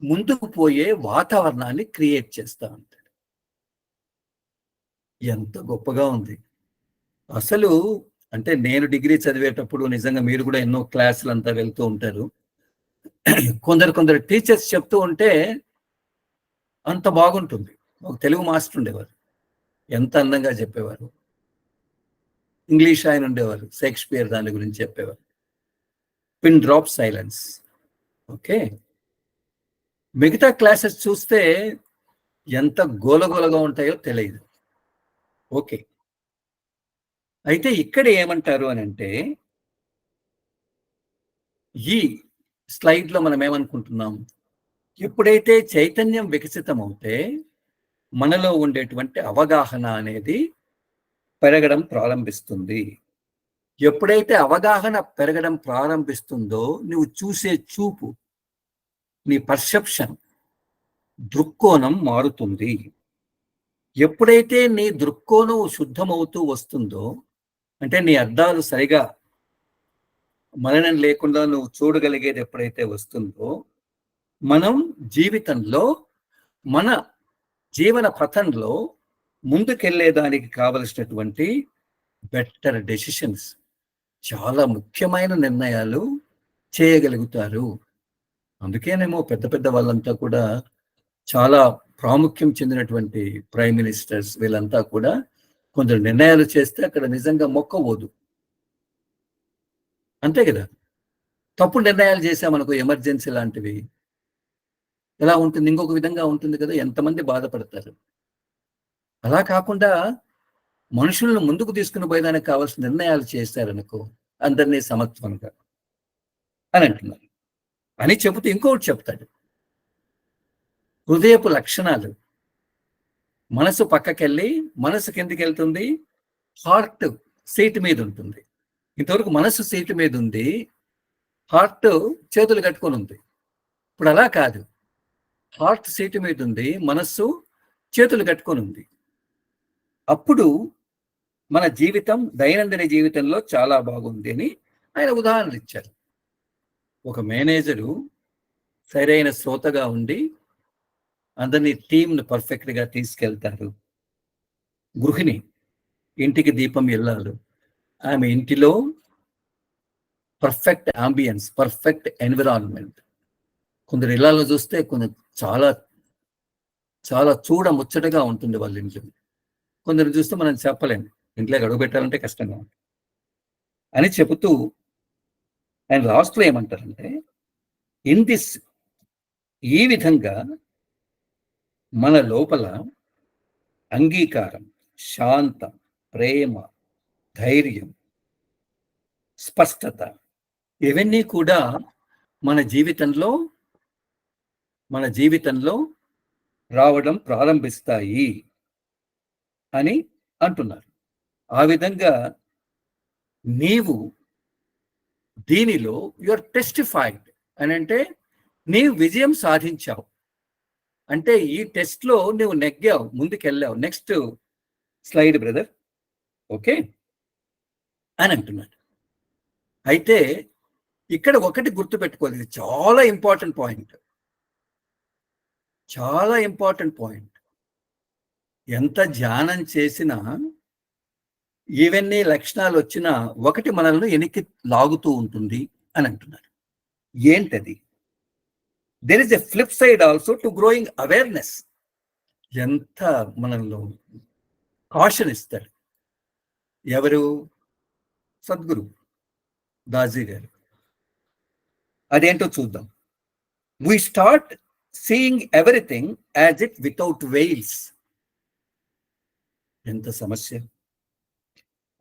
ముందుకు పోయే వాతావరణాన్ని క్రియేట్ చేస్తూ ఉంటాడు. ఎంత గొప్పగా ఉంది అసలు. అంటే నేను డిగ్రీ చదివేటప్పుడు నిజంగా మీరు కూడా ఎన్నో క్లాసులు అంతా వెళ్తూ ఉంటారు. కొందరు టీచర్స్ చెప్తూ ఉంటే అంత బాగుంటుంది. ఒక తెలుగు మాస్టర్ ఉండేవారు, ఎంత అందంగా చెప్పేవారు. ఇంగ్లీష్ ఆయన ఉండేవారు, షేక్స్పియర్ దాని గురించి చెప్పేవారు. Pin drop silence. ఓకే, మిగతా క్లాసెస్ చూస్తే ఎంత గోలగోలగా ఉంటాయో తెలియదు. ఓకే, అయితే ఇక్కడ ఏమంటారు అని అంటే, ఈ స్లైడ్లో మనం ఏమనుకుంటున్నాం, ఎప్పుడైతే చైతన్యం వికసితమవుతే మనలో ఉండేటువంటి అవగాహన అనేది పెరగడం ప్రారంభిస్తుంది. ఎప్పుడైతే అవగాహన పెరగడం ప్రారంభిస్తుందో నువ్వు చూసే చూపు, నీ పర్సెప్షన్, దృక్కోణం మారుతుంది. ఎప్పుడైతే నీ దృక్కోణం శుద్ధమవుతూ వస్తుందో, అంటే నీ అద్దాలు సరిగా మలినం లేకుండా నువ్వు చూడగలిగేది ఎప్పుడైతే వస్తుందో, మనం జీవితంలో మన జీవన పథంలో ముందుకెళ్ళేదానికి కావలసినటువంటి బెటర్ డెసిషన్స్, చాలా ముఖ్యమైన నిర్ణయాలు చేయగలుగుతారు. అందుకేనేమో పెద్ద పెద్ద వాళ్ళంతా కూడా, చాలా ప్రాముఖ్యం చెందినటువంటి ప్రైమ్ మినిస్టర్స్ వీళ్ళంతా కూడా కొందరు నిర్ణయాలు చేస్తే అక్కడ నిజంగా మొక్కవోదు. అంతే కదా. తప్పుడు నిర్ణయాలు చేశామనుకో, ఎమర్జెన్సీ లాంటివి, ఎలా ఉంటుంది, ఇంకొక విధంగా ఉంటుంది కదా, ఎంతమంది బాధపడతారు. అలా కాకుండా మనుషులను ముందుకు తీసుకుని పోయేదానికి కావాల్సిన నిర్ణయాలు చేశారనుకో, అందరినీ సమత్వంగా అని అంటున్నారు. అని చెబుతూ ఇంకొకటి చెప్తాడు, హృదయపు లక్షణాలు. మనసు పక్కకెళ్ళి మనసు కిందికి వెళ్తుంది, హార్ట్ సీట్ మీద ఉంటుంది. ఇంతవరకు మనసు సీట్ మీద ఉంది, హార్ట్ చేతులు కట్టుకొని ఉంది. ఇప్పుడు అలా కాదు, హార్ట్ సీటు మీద ఉంది, మనస్సు చేతులు కట్టుకొని ఉంది. అప్పుడు మన జీవితం, దైనందిన జీవితంలో చాలా బాగుంది అని ఆయన ఉదాహరణలు ఇచ్చారు. ఒక మేనేజరు సరైన శ్రోతగా ఉండి అందరినీ టీంను పర్ఫెక్ట్గా తీసుకెళ్తారు. గృహిణి ఇంటికి దీపం ఇల్లాలు, ఆమె ఇంటిలో పర్ఫెక్ట్ అంబియన్స్, పర్ఫెక్ట్ ఎన్విరాన్మెంట్. కొందరు ఇళ్లలో చూస్తే చాలా చాలా చూడ ముచ్చటగా ఉంటుంది వాళ్ళ ఇంట్లో. కొందరు చూస్తే మనం చెప్పలేము, ఇంట్లోకి అడుగు పెట్టాలంటే కష్టంగా ఉంటుంది అని చెబుతూ ఆయన లాస్ట్లో ఏమంటారంటే, ఇన్ దిస్, ఈ విధంగా మన లోపల అంగీకారం, శాంతం, ప్రేమ, ధైర్యం, స్పష్టత, ఇవన్నీ కూడా మన జీవితంలో రావడం ప్రారంభిస్తాయి అని అంటున్నారు. ఆ విధంగా నీవు దీనిలో యువర్ టెస్టిఫైడ్ అని అంటే నీవు విజయం సాధించావు, అంటే ఈ టెస్ట్ లో నువ్వు నెగ్గావు, ముందుకెళ్ళావు. Next slide brother. ఓకే అని అంటున్నాడు. అయితే ఇక్కడ ఒకటి గుర్తుపెట్టుకోవాలి, ఇది చాలా ఇంపార్టెంట్ పాయింట్, చాలా ఇంపార్టెంట్ పాయింట్. ఎంత ధ్యానం చేసినా ఇవన్నీ లక్షణాలు వచ్చినా ఒకటి మనల్ని వెనక్కి లాగుతూ ఉంటుంది అని అంటున్నారు. ఏంటది? There is a flip side also to growing awareness. ఎంత మనలో కాషన్ ఇస్తాడు ఎవరు? సద్గురు దాజీ గారు. అదేంటో చూద్దాం. We start seeing everything as it without veils. ఎంత సమస్య.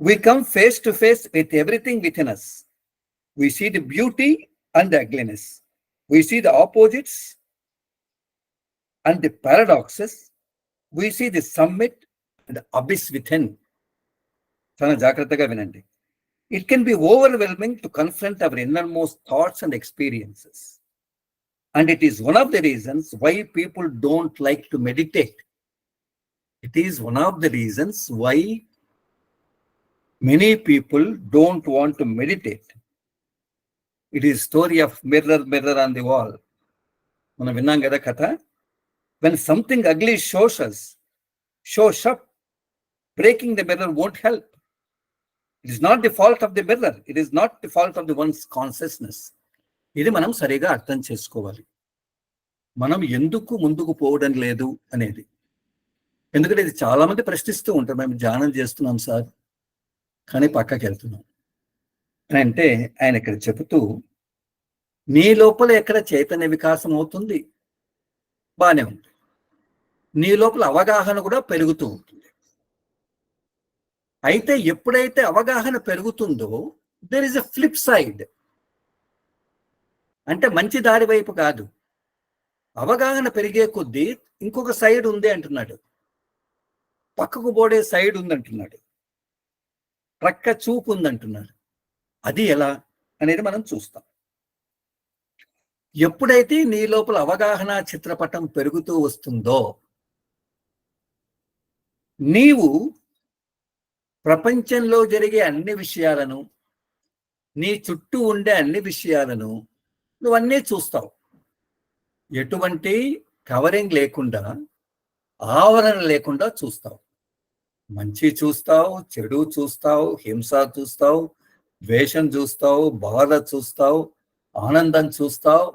We come face to face with everything within us. We see the beauty and the ugliness. We see the opposites and the paradoxes. We see the summit and the abyss within. చాలా జాగ్రత్తగా వినండి. It can be overwhelming to confront our innermost thoughts and experiences. And it is one of the reasons why people don't like to meditate. It is one of the reasons why many people don't want to meditate. It is story of mirror, mirror on the wall. మనం విన్నాం కదా కథ. When something ugly shows up, breaking the mirror won't help. It is not the fault of the mirror. It is not the fault of the one's consciousness. ఇది మనం సరిగా అర్థం చేసుకోవాలి. మనం ఎందుకు ముందుకు పోవడం లేదు అనేది. ఎందుకంటే ఇది చాలా మంది ప్రశ్నిస్తూ ఉంటారు, మేము ధ్యానం చేస్తున్నాం సార్ కానీ పక్కకి వెళ్తున్నాం అని అంటే, ఆయన ఇక్కడ చెబుతూ నీ లోపల ఎక్కడ చైతన్య వికాసం అవుతుంది, బానే ఉంది. నీ లోపల అవగాహన కూడా పెరుగుతూ ఉంటుంది. అయితే ఎప్పుడైతే అవగాహన పెరుగుతుందో there is a flip side. అంటే మంచి దారి వైపు కాదు, అవగాహన పెరిగే కొద్దీ ఇంకొక సైడ్ ఉంది అంటున్నాడు, పక్కకు పోడే సైడ్ ఉందంటున్నాడు, ప్రక్క చూపు ఉందంటున్నాడు. అది ఎలా అనేది మనం చూస్తాం. ఎప్పుడైతే నీ లోపల అవగాహన చిత్రపటం పెరుగుతూ వస్తుందో నీవు ప్రపంచంలో జరిగే అన్ని విషయాలను, నీ చుట్టూ ఉండే అన్ని విషయాలను నువ్వన్నీ చూస్తావు. ఎటువంటి కవరింగ్ లేకుండా, ఆవరణ లేకుండా చూస్తావు. మంచి చూస్తావు, చెడు చూస్తావు, హింస చూస్తావు, ద్వేషం చూస్తావు, బాధ చూస్తావు, ఆనందం చూస్తావు.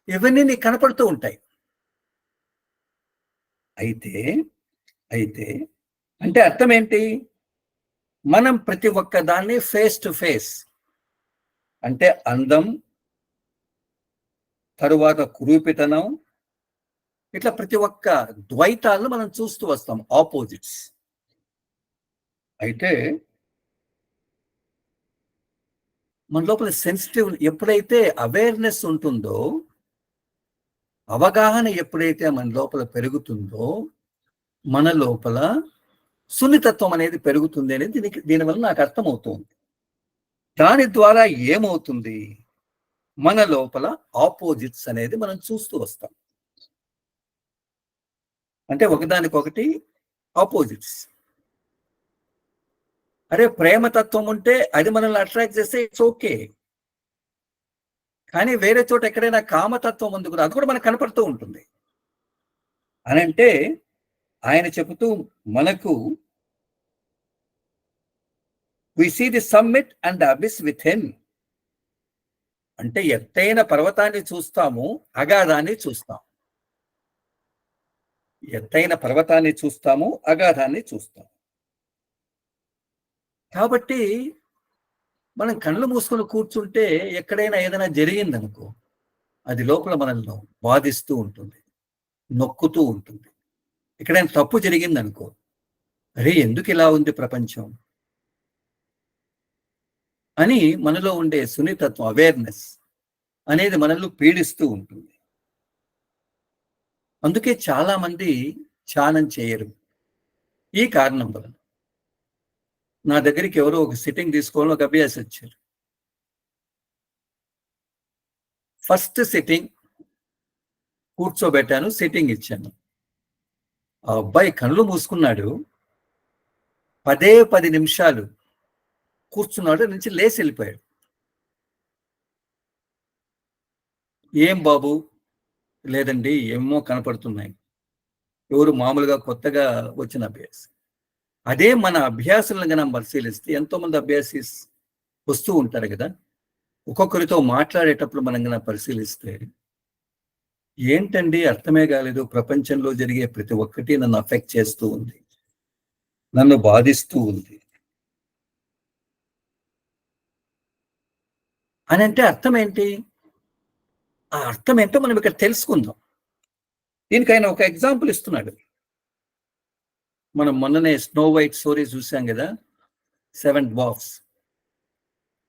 ఇవన్నీ నీకు కనపడుతూ ఉంటాయి. అయితే అంటే అర్థం ఏంటి? మనం ప్రతి ఒక్క దాన్ని ఫేస్ టు ఫేస్, అంటే అందం, తరువాత కురూపితనం, ఇట్లా ప్రతి ఒక్క ద్వైతాలను మనం చూస్తూ వస్తాం, ఆపోజిట్స్. అయితే మన లోపల సెన్సిటివ్ ఎప్పుడైతే అవేర్నెస్ ఉంటుందో, అవగాహన ఎప్పుడైతే మన లోపల పెరుగుతుందో, మన లోపల సున్నితత్వం అనేది పెరుగుతుంది అనేది దీనివల్ల నాకు అర్థమవుతుంది. దాని ద్వారా ఏమవుతుంది? మన లోపల ఆపోజిట్స్ అనేది మనం చూస్తూ వస్తాం. అంటే ఒకదానికొకటి ఆపోజిట్స్. అరే ప్రేమతత్వం ఉంటే అది మనల్ని అట్రాక్ట్ చేస్తే ఇట్స్ ఓకే. కానీ వేరే చోట ఎక్కడైనా కామతత్వం ఉంది కూడా, అది కూడా మనకు కనపడుతూ ఉంటుంది. అని అంటే ఆయన చెబుతూ మనకు we see the summit and the abyss within. అంటే ఎత్తైన పర్వతాన్ని చూస్తాము, అగాధాన్ని చూస్తాం. ఎత్తైన పర్వతాన్ని చూస్తాము, అగాధాన్ని చూస్తాం. కాబట్టి మనం కళ్ళు మూసుకొని కూర్చుంటే ఎక్కడైనా ఏదైనా జరిగిందనుకో, అది లోపల మనల్ని బాధిస్తూ ఉంటుంది, నొక్కుతూ ఉంటుంది. ఎక్కడైనా తప్పు జరిగిందనుకో, అరే ఎందుకు ఇలా ఉంది ప్రపంచం, అని మనలో ఉండే సున్నితత్వం, అవేర్నెస్ అనేది మనల్ని పీడిస్తూ ఉంటుంది. అందుకే చాలా మంది ధ్యానం చేయరు ఈ కారణం వలన. నా దగ్గరికి ఎవరో ఒక సిట్టింగ్ తీసుకోవాలని ఒక అభ్యాసి వచ్చారు. ఫస్ట్ సిట్టింగ్ కూర్చోబెట్టాను, సిట్టింగ్ ఇచ్చాను. ఆ అబ్బాయి కళ్ళు మూసుకున్నాడు. 10 నిమిషాలు కూర్చున్నాడు, నుంచి లేచి వెళ్ళిపోయాడు. ఏం బాబు? లేదండి, ఏమో కనపడుతున్నాయి. ఎవరు మామూలుగా కొత్తగా వచ్చిన అభ్యాసి. అదే మన అభ్యాసులను గనం పరిశీలిస్తే ఎంతో మంది అభ్యాసీస్ వస్తూ ఉంటారు కదా. ఒక్కొక్కరితో మాట్లాడేటప్పుడు మనం గన పరిశీలిస్తే, ఏంటండి అర్థమే కాలేదు, ప్రపంచంలో జరిగే ప్రతి ఒక్కటి నన్ను అఫెక్ట్ చేస్తూ ఉంది, నన్ను బాధిస్తూ ఉంది అని అంటే అర్థం ఏంటి? ఆ అర్థం ఏంటో మనం ఇక్కడ తెలుసుకుందాం. దీనికి ఆయన ఒక ఎగ్జాంపుల్ ఇస్తున్నాడు. మనం మొన్ననే స్నో వైట్ స్టోరీ చూసాం కదా, 7 డ్వార్ఫ్స్.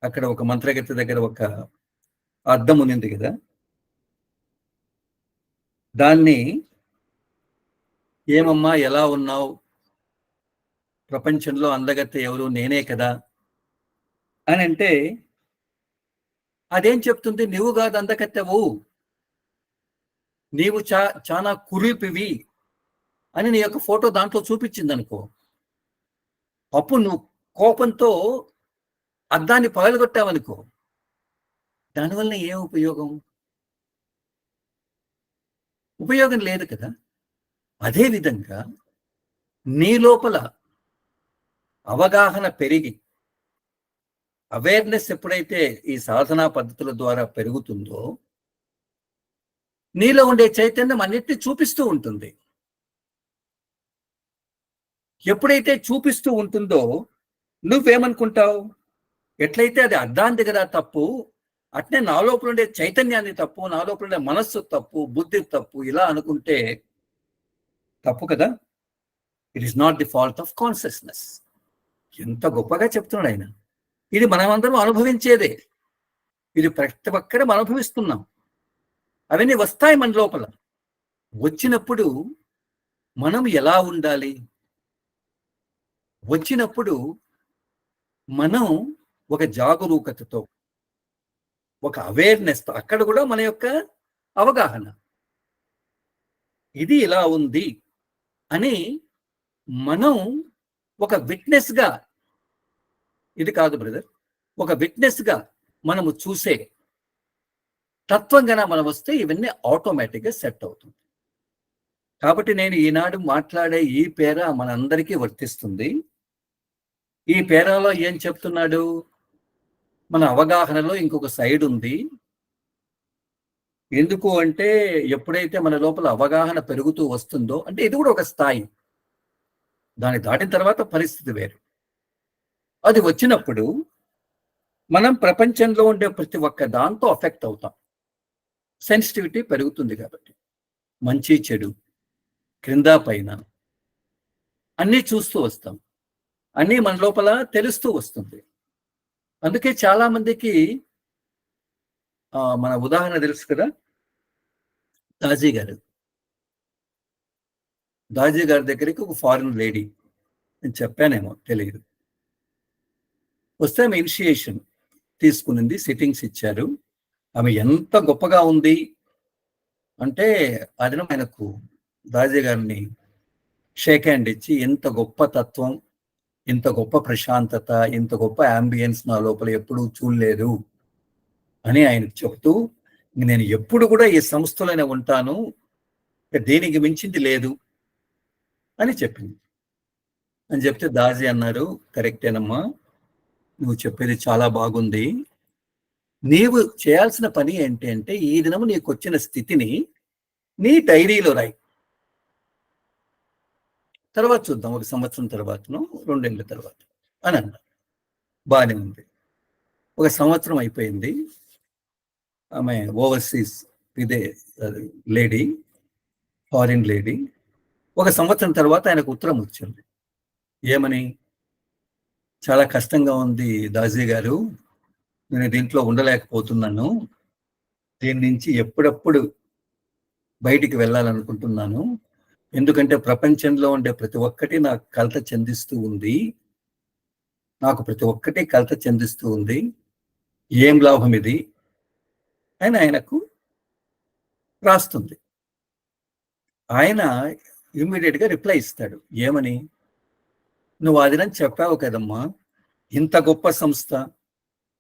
అక్కడ ఒక మంత్రగతి దగ్గర ఒక అద్దం ఉన్నింది కదా, దాన్ని ఏమమ్మా ఎలా ఉన్నావు, ప్రపంచంలో అందగత్తె ఎవరు, నేనే కదా అని అంటే అదేం చెప్తుంది? నువ్వు కాదు అందగత్తెవు, నీవు చాలా కురూపివి అని నీ యొక్క ఫోటో దాంట్లో చూపించింది అనుకో. అప్పుడు నువ్వు కోపంతో అద్దాన్ని పగలగొట్టావనుకో, దానివల్ల ఏం ఉపయోగం? ఉపయోగం లేదు కదా. అదే విధంగా నీ లోపల అవగాహన పెరిగి, అవేర్నెస్ ఎప్పుడైతే ఈ సాధనా పద్ధతుల ద్వారా పెరుగుతుందో, నీలో ఉండే చైతన్యం అన్నిటినీ చూపిస్తూ ఉంటుంది. ఎప్పుడైతే చూపిస్తూ ఉంటుందో నువ్వేమనుకుంటావు? ఎట్లయితే అది అద్దాంది కదా తప్పు, అట్నే నా లోపల ఉండే చైతన్యాన్ని తప్పు, నా లోపల ఉండే మనస్సు తప్పు, బుద్ధి తప్పు, ఇలా అనుకుంటే తప్పు కదా. It is not the fault of consciousness. ఎంత గొప్పగా చెప్తున్నాడు ఆయన. ఇది మనమందరం అనుభవించేదే. ఇది ప్రతి ఒక్కరం అనుభవిస్తున్నాం. అవన్నీ వస్తాయి మన లోపల. వచ్చినప్పుడు మనం ఎలా ఉండాలి? వచ్చినప్పుడు మనం ఒక జాగరూకతతో, ఒక అవేర్నెస్తో, అక్కడ కూడా మన యొక్క అవగాహన, ఇది ఇలా ఉంది అని మనం ఒక విట్నెస్గా, ఇది కాదు బ్రదర్, ఒక విట్నెస్గా మనము చూసే తత్వంగా మనం వస్తే ఇవన్నీ ఆటోమేటిక్గా సెట్ అవుతుంది. కాబట్టి నేను ఈనాడు మాట్లాడే ఈ పేర మనందరికీ వర్తిస్తుంది. ఈ పేరాలో ఏం చెప్తున్నాడు? మన అవగాహనలో ఇంకొక సైడ్ ఉంది. ఎందుకు అంటే, ఎప్పుడైతే మన లోపల అవగాహన పెరుగుతూ వస్తుందో, అంటే ఇది కూడా ఒక స్థాయి, దాన్ని దాటిన తర్వాత పరిస్థితి వేరు. అది వచ్చినప్పుడు మనం ప్రపంచంలో ఉండే ప్రతి ఒక్క దాంతో అఫెక్ట్ అవుతాం. సెన్సిటివిటీ పెరుగుతుంది కాబట్టి, మంచి చెడు, క్రింద పైన అన్నీ చూస్తూ వస్తాం, అన్నీ మన లోపల తెలుస్తూ వస్తుంది. అందుకే చాలా మందికి మన ఉదాహరణ తెలుసు కదా, దాజీ గారు. దాజీ గారి దగ్గరికి ఒక ఫారిన్ లేడీ, నేను చెప్పానేమో తెలియదు, వస్తే ఆమె ఇనిషియేషన్ తీసుకునింది, సిట్టింగ్స్ ఇచ్చారు. ఆమె ఎంత గొప్పగా ఉంది అంటే, అది ఆయనకు దాజీ గారిని షేక్ హ్యాండ్ ఇచ్చి, ఎంత గొప్ప తత్వం, ఇంత గొప్ప ప్రశాంతత, ఇంత గొప్ప అంబియన్స్ నా లోపల ఎప్పుడూ చూడలేదు అని ఆయనకు చెప్తూ, నేను ఎప్పుడు కూడా ఈ సంస్థలోనే ఉంటాను, దేనికి మించింది లేదు అని చెప్పింది. అని చెప్తే దాజీ అన్నారు, కరెక్టేనమ్మా, నువ్వు చెప్పేది చాలా బాగుంది. నీవు చేయాల్సిన పని ఏంటి అంటే, ఈ దినము నీకు వచ్చిన స్థితిని నీ డైరీలో రాయి, తర్వాత చూద్దాం, 1 సంవత్సరం తర్వాతను, 2 ఏళ్ళ తర్వాత అని అన్నారు. బాగానే ఉంది. 1 సంవత్సరం అయిపోయింది. ఆమె ఓవర్సీస్ ఇదే లేడీ, ఫారిన్ లేడీ. 1 సంవత్సరం తర్వాత ఆయనకు ఉత్తరం వచ్చింది. ఏమని? చాలా కష్టంగా ఉంది దాజీ గారు, నేను దీంట్లో ఉండలేకపోతున్నాను, దీని నుంచి ఎప్పుడప్పుడు బయటికి వెళ్ళాలనుకుంటున్నాను, ఎందుకంటే ప్రపంచంలో ఉండే ప్రతి ఒక్కటి నాకు కలత చెందిస్తూ ఉంది, నాకు ప్రతి ఒక్కటి కలత చెందిస్తూ ఉంది, ఏం లాభం ఇది అని ఆయనకు రాస్తుంది. ఆయన ఇమ్మీడియట్ గా రిప్లై ఇస్తాడు. ఏమని? నువ్వు ఆ దినం చెప్పావు కదమ్మా, ఇంత గొప్ప సంస్థ,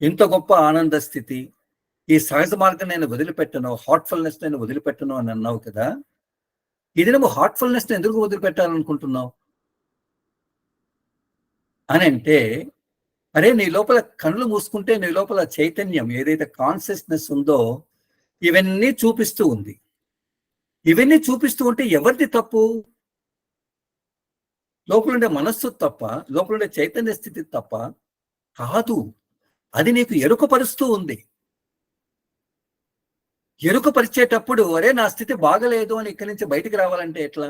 ఇంత గొప్ప ఆనంద స్థితి, ఈ సహజ మార్గం నేను వదిలిపెట్టను, హార్ట్ఫుల్నెస్ నేను వదిలిపెట్టను అని అన్నావు కదా, ఇది నువ్వు హార్ట్ఫుల్నెస్ ఎందుకు వదిలిపెట్టాలనుకుంటున్నావు అని అంటే, అరే నీ లోపల కళ్ళు మూసుకుంటే నీ లోపల చైతన్యం ఏదైతే కాన్షియస్నెస్ ఉందో ఇవన్నీ చూపిస్తూ ఉంది. ఇవన్నీ చూపిస్తూ ఉంటే ఎవరిది తప్పు? లోపలుండే మనస్సు తప్ప, లోపలుండే చైతన్య స్థితి తప్ప కాదు. అది నీకు ఎరుకపరుస్తూ ఉంది. ఎరుకపరిచేటప్పుడు అరే నా స్థితి బాగలేదు అని ఇక్కడి నుంచి బయటికి రావాలంటే ఎట్లా?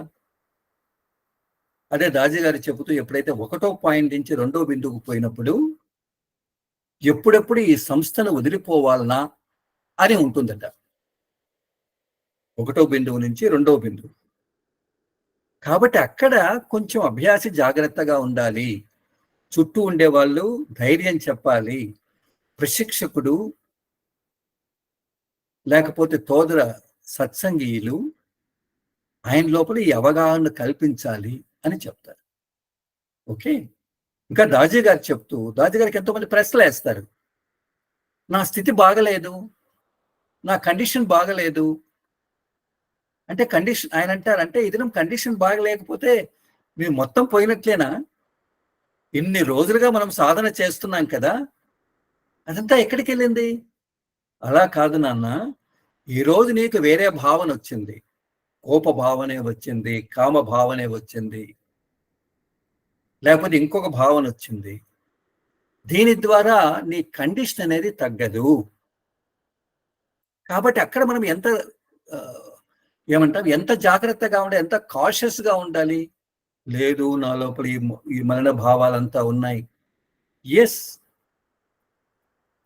అదే దాజీ గారు చెబుతూ ఎప్పుడైతే ఒకటో పాయింట్ నుంచి రెండో బిందువుకు పోయినప్పుడు ఎప్పుడెప్పుడు ఈ సంస్థను వదిలిపోవాలనా అని ఉంటుందట. ఒకటో బిందువు నుంచి రెండో బిందువు. కాబట్టి అక్కడ కొంచెం అభ్యాసి జాగ్రత్తగా ఉండాలి, చుట్టూ ఉండే వాళ్ళు ధైర్యం చెప్పాలి, ప్రశిక్షకుడు లేకపోతే తోదర సత్సంగీయులు ఆయన లోపల ఈ అవగాహన కల్పించాలి అని చెప్తారు. ఓకే, ఇంకా దాజీ గారు చెప్తూ, దాజీ గారికి ఎంతోమంది ప్రశ్నలు వేస్తారు. నా స్థితి బాగలేదు, నా కండిషన్ బాగలేదు అంటే కండిషన్ ఆయన అంటారంటే ఇది కండిషన్ బాగలేకపోతే మీరు మొత్తం పోయినట్లేనా? ఇన్ని రోజులుగా మనం సాధన చేస్తున్నాం కదా, అదంతా ఎక్కడికి వెళ్ళింది? అలా కాదు నాన్న, ఈరోజు నీకు వేరే భావన వచ్చింది, కోప భావనే వచ్చింది, కామ భావనే వచ్చింది, లేకపోతే ఇంకొక భావన వచ్చింది, దీని ద్వారా నీ కండిషన్ అనేది తగ్గదు. కాబట్టి అక్కడ మనం ఎంత ఏమంటాం, ఎంత జాగ్రత్తగా ఉండాలి, ఎంత కాషియస్ గా ఉండాలి. లేదు నా లోపల ఈ మరణ భావాలంతా ఉన్నాయి. ఎస్,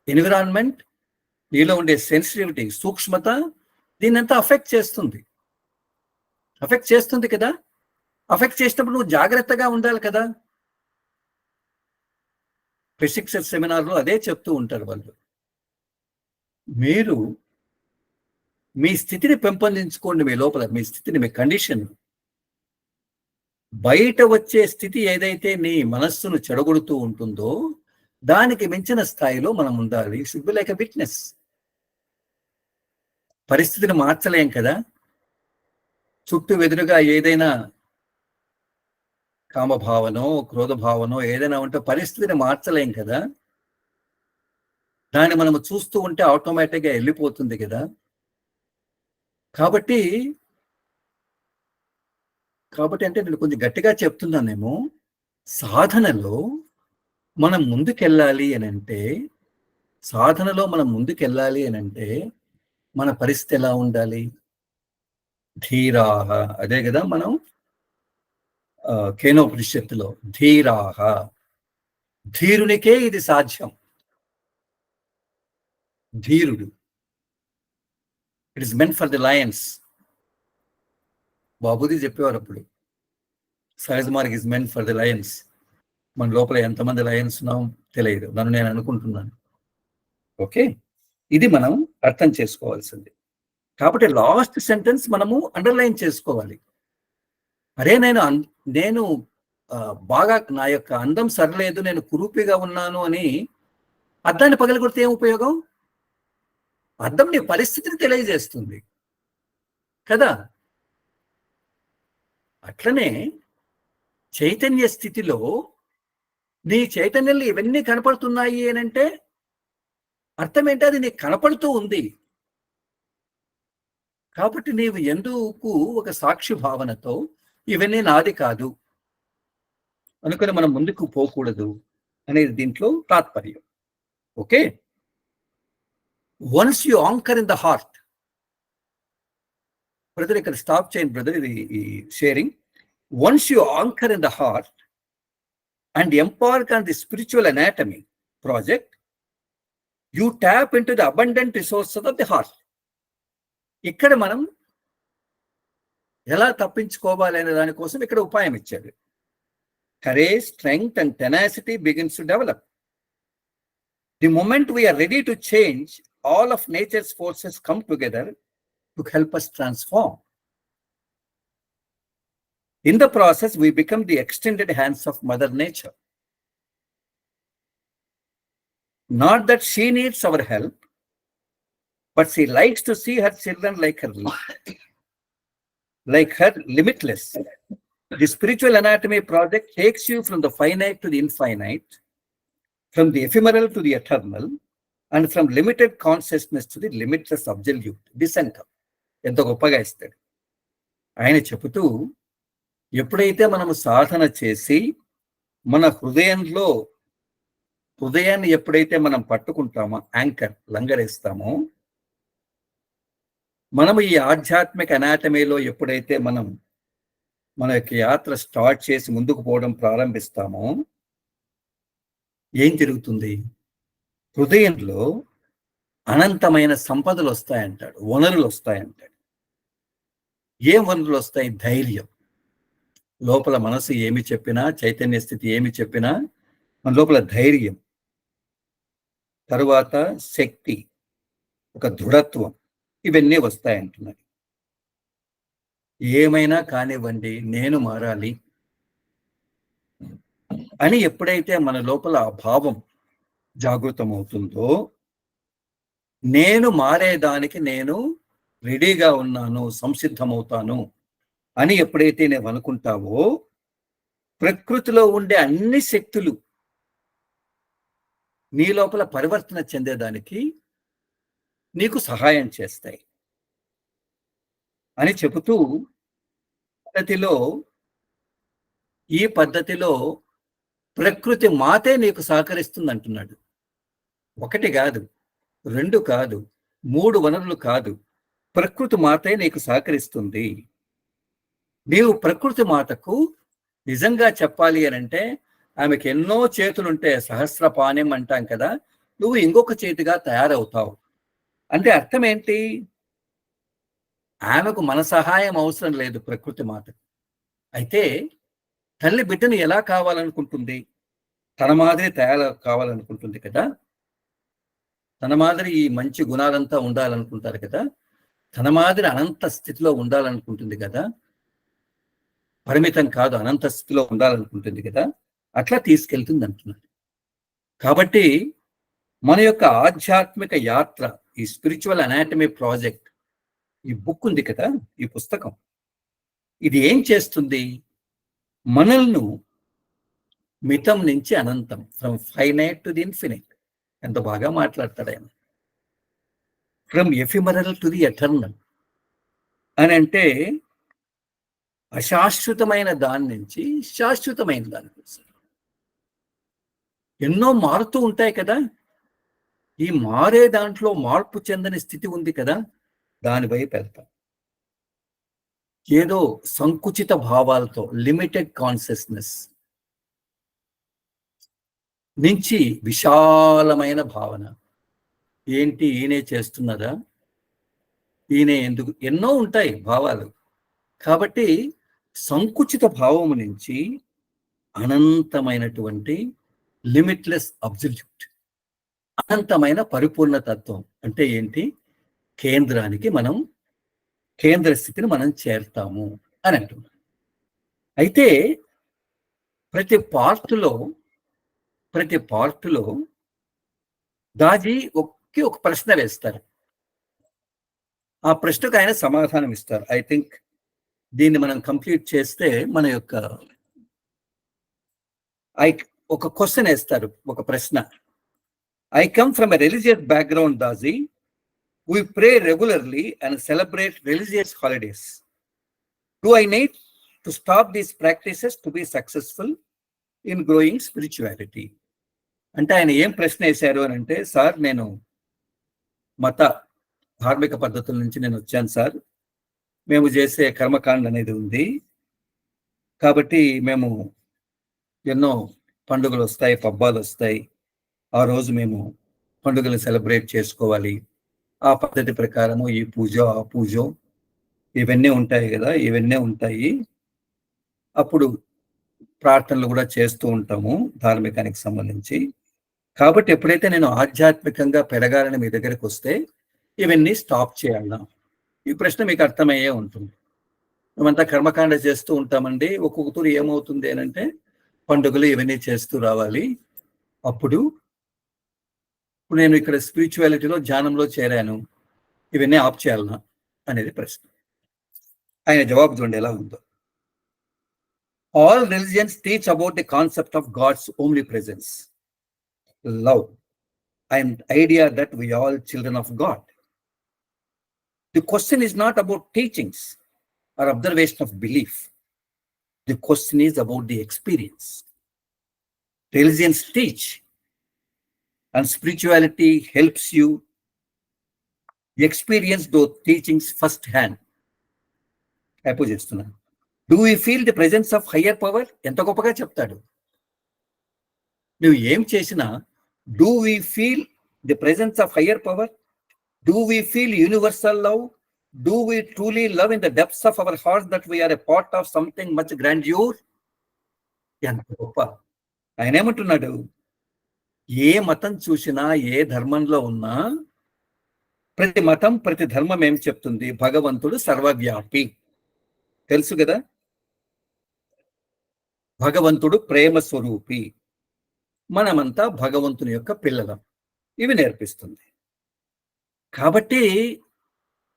ఎన్విరాన్మెంట్, నీలో ఉండే సెన్సిటివిటీ, సూక్ష్మత దీన్నంతా అఫెక్ట్ చేస్తుంది కదా. అఫెక్ట్ చేసినప్పుడు నువ్వు జాగ్రత్తగా ఉండాలి కదా. ప్రశిక్షణ సెమినార్లో అదే చెప్తూ ఉంటారు వాళ్ళు. మీరు మీ స్థితిని పెంపొందించుకోండి, మీ లోపల మీ స్థితిని, మీ కండిషన్. బయట వచ్చే స్థితి ఏదైతే నీ మనస్సును చెడగొడుతూ ఉంటుందో దానికి మించిన స్థాయిలో మనం ఉండాలి. Should be like a witness. పరిస్థితిని మార్చలేం కదా, చుట్టూ ఎదురుగా ఏదైనా కామభావనో క్రోధభావనో ఏదైనా ఉంటే పరిస్థితిని మార్చలేం కదా, దాన్ని మనం చూస్తూ ఉంటే ఆటోమేటిక్గా వెళ్ళిపోతుంది కదా. కాబట్టి అంటే నేను కొంచెం గట్టిగా చెప్తున్నానేమో, సాధనలో మనం ముందుకెళ్ళాలి అని అంటే మన పరిస్థితి ఎలా ఉండాలి? ధీరాహ, అదే కదా మనం కేనోపనిషత్తులో ధీరాహ, ధీరునికే ఇది సాధ్యం. ధీరుడు, it is meant for the Lions. బాబుది చెప్పేవారు అప్పుడు, సహజ Marg is meant for the Lions. మన లోపల ఎంతమంది లయన్స్ ఉన్నాం తెలియదు, నన్ను నేను అనుకుంటున్నాను. ఓకే, ఇది మనం అర్థం చేసుకోవాల్సింది. కాబట్టి లాస్ట్ సెంటెన్స్ మనము అండర్లైన్ చేసుకోవాలి. అరే నేను బాగా నా యొక్క అందం సరిలేదు, నేను కురూపిగా ఉన్నాను అని అద్దాన్ని పగలగొడితే ఏం ఉపయోగం? అద్దం నీ పరిస్థితిని తెలియజేస్తుంది కదా. అట్లనే చైతన్య స్థితిలో నీ చైతన్యంలో ఇవన్నీ కనపడుతున్నాయి అని అంటే అర్థం ఏంటి? అది నీకు కనపడుతూ ఉంది కాబట్టి నీవు ఎందుకు ఒక సాక్షి భావనతో ఇవన్నీ నాది కాదు అనుకుని మనం ముందుకు పోకూడదు అనేది దీంట్లో తాత్పర్యం. Okay, once you anchor in the heart, brother ఇక్కడ స్టాప్ చేయండి బ్రదర్, ఇది ఈ sharing. Once you anchor in the heart and embark on the spiritual anatomy project, you tap in to the abundant resources of the heart. ఇక్కడ మనం ఎలా తప్పించుకోవాలి అనే దానికోసం ఇక్కడ ఉపాయం ఇచ్చాడు. Courage, strength and tenacity begins to develop. The moment we are ready to change, all of nature's forces come together to help us transform. In the process, we become the extended hands of Mother Nature. Not that she needs our help, but she likes to see her children like her limitless. The Spiritual Anatomy project takes you from the finite to the infinite, from the ephemeral to the eternal, and from limited consciousness to the limitless absolute. Descent. ఎంతో గొప్పగా ఇస్తాడు ఆయన చెబుతూ, ఎప్పుడైతే మనము సాధన చేసి మన హృదయాన్ని ఎప్పుడైతే మనం పట్టుకుంటామో, యాంకర్ లంగరేస్తామో, మనము ఈ ఆధ్యాత్మిక అనాటమీలో ఎప్పుడైతే మనం మన యొక్క యాత్ర స్టార్ట్ చేసి ముందుకు పోవడం ప్రారంభిస్తామో, ఏం జరుగుతుంది? హృదయంలో అనంతమైన సంపదలు వస్తాయంటాడు, వనరులు వస్తాయంటాడు. ఏం వనరులు వస్తాయి? ధైర్యం. లోపల మనసు ఏమి చెప్పినా, చైతన్య స్థితి ఏమి చెప్పినా మన లోపల ధైర్యం, తరువాత శక్తి, ఒక దృఢత్వం, ఇవన్నీ వస్తాయంటున్నాడు. ఏమైనా కానివ్వండి, నేను మారాలి అని ఎప్పుడైతే మన లోపల ఆ భావం జాగృతమవుతుందో, నేను మారేదానికి నేను రెడీగా ఉన్నాను, సంసిద్ధమవుతాను అని ఎప్పుడైతే నేను అనుకుంటావో, ప్రకృతిలో ఉండే అన్ని శక్తులు నీ లోపల పరివర్తన చెందేదానికి నీకు సహాయం చేస్తాయి అని చెబుతూ, ఈ పద్ధతిలో ప్రకృతి మాతే నీకు సహకరిస్తుంది అంటున్నాడు. ఒకటి కాదు, రెండు కాదు, మూడు వనరులు కాదు, ప్రకృతి మాతే నీకు సహకరిస్తుంది. నీవు ప్రకృతి మాతకు నిజంగా చెప్పాలి అని అంటే, ఆమెకు ఎన్నో చేతులుంటే సహస్రపాణ్యం అంటాం కదా, నువ్వు ఇంకొక చేతిగా తయారవుతావు. అంటే అర్థం ఏంటి? ఆమెకు మన సహాయం అవసరం లేదు ప్రకృతి మాతకు. అయితే తల్లి బిడ్డను ఎలా కావాలనుకుంటుంది? తన మాదిరి తయారు కావాలనుకుంటుంది కదా, తన మాదిరి ఈ మంచి గుణాలంతా ఉండాలనుకుంటారు కదా, తన మాదిరి అనంత స్థితిలో ఉండాలనుకుంటుంది కదా, పరిమితం కాదు అనంత స్థితిలో ఉండాలనుకుంటుంది కదా, అట్లా తీసుకెళ్తుంది అంటున్నాడు. కాబట్టి మన యొక్క ఆధ్యాత్మిక యాత్ర, ఈ స్పిరిచువల్ అనాటమీ ప్రాజెక్ట్, ఈ బుక్ ఉంది కదా, ఈ పుస్తకం, ఇది ఏం చేస్తుంది? మనల్ని మితం నుంచి అనంతం, from finite to the infinite. ఎంత బాగా మాట్లాడతాడు ఆయన. ఫ్రమ్ ఎఫిమరల్ టు ది ఎటర్నల్ అని అంటే, అశాశ్వతమైన దాని నుంచి శాశ్వతమైన దాని కోసం. ఎన్నో మారుతూ ఉంటాయి కదా, ఈ మారే దాంట్లో మార్పు చెందని స్థితి ఉంది కదా, దానివైపు వెళ్తాం. ఏదో సంకుచిత భావాలతో, లిమిటెడ్ కాన్షియస్నెస్ నుంచి విశాలమైన భావన. ఏంటి ఈయనే చేస్తున్నదా, ఈయనే ఎందుకు, ఎన్నో ఉంటాయి భావాలు. కాబట్టి సంకుచిత భావము నుంచి అనంతమైనటువంటి లిమిట్లెస్ అబ్సల్యూట్, అనంతమైన పరిపూర్ణ తత్వం అంటే ఏంటి? కేంద్రానికి మనం, కేంద్ర స్థితిని మనం చేరుతాము అని అంటున్నాం. అయితే ప్రతి పార్టులో దాజీ ఒక ప్రశ్న వేస్తారు. ఆ ప్రశ్నకు ఆయన సమాధానం ఇస్తారు. ఐ థింక్ దీన్ని మనం కంప్లీట్ చేస్తే మన యొక్క ఒక క్వశ్చన్ వేస్తారు, ఒక ప్రశ్న. I come from a religious background Daaji. We pray regularly and celebrate religious holidays. Do I need to stop these practices to be successful in growing spirituality? అంటే ఆయన ఏం ప్రశ్న వేశారు అని అంటే, సార్ నేను ధార్మిక పద్ధతుల నుంచి నేను వచ్చాను సార్, మేము చేసే కర్మకాండ అనేది ఉంది కాబట్టి మేము ఎన్నో పండుగలు వస్తాయి, పబ్బాలు వస్తాయి, ఆ రోజు మేము పండుగలు సెలబ్రేట్ చేసుకోవాలి, ఆ పద్ధతి ప్రకారము ఈ పూజ ఆ పూజ ఇవన్నీ ఉంటాయి కదా, ఇవన్నీ ఉంటాయి. అప్పుడు ప్రార్థనలు కూడా చేస్తూ ఉంటాము ధార్మికానికి సంబంధించి. కాబట్టి ఎప్పుడైతే నేను ఆధ్యాత్మికంగా పెరగాలని మీ దగ్గరికి వస్తే ఇవన్నీ స్టాప్ చేయాలా? ఈ ప్రశ్న మీకు అర్థమయ్యే ఉంటుంది. మేమంతా కర్మకాండ చేస్తూ ఉంటామండి. ఒక్కొక్క తూరి ఏమవుతుంది అనంటే పండుగలు ఇవన్నీ చేస్తూ రావాలి. అప్పుడు నేను ఇక్కడ స్పిరిచువాలిటీలో ధ్యానంలో చేరాను, ఇవన్నీ ఆఫ్ చేయాలనా అనేది ప్రశ్న. ఆయన జవాబు చూడండి ఎలా ఉందో. All religions teach about the concept of God's homely presence, love and idea that we are all children of God. The question is not about teachings or observation of belief. The question is about the experience. Religions teach and spirituality helps you experience those teachings firsthand. Do we feel the presence of higher power? ఎంత గొప్పగా చెప్తాడు. నువ్వు ఏం చేసినా do we feel the presence of higher power? Do we feel universal love? Do we truly love in the depths of our hearts that we are a part of something much grandeur? ఎంత గొప్ప. ఆయన ఏమంటున్నాడు, ఏ మతం చూసినా ఏ ధర్మంలో ఉన్నా ప్రతి మతం ప్రతి ధర్మం ఏం చెప్తుంది, భగవంతుడు సర్వవ్యాపి. తెలుసు కదా, భగవంతుడు ప్రేమ స్వరూపి, మనమంతా భగవంతుని యొక్క పిల్లలం, ఇవి నేర్పిస్తుంది. కాబట్టి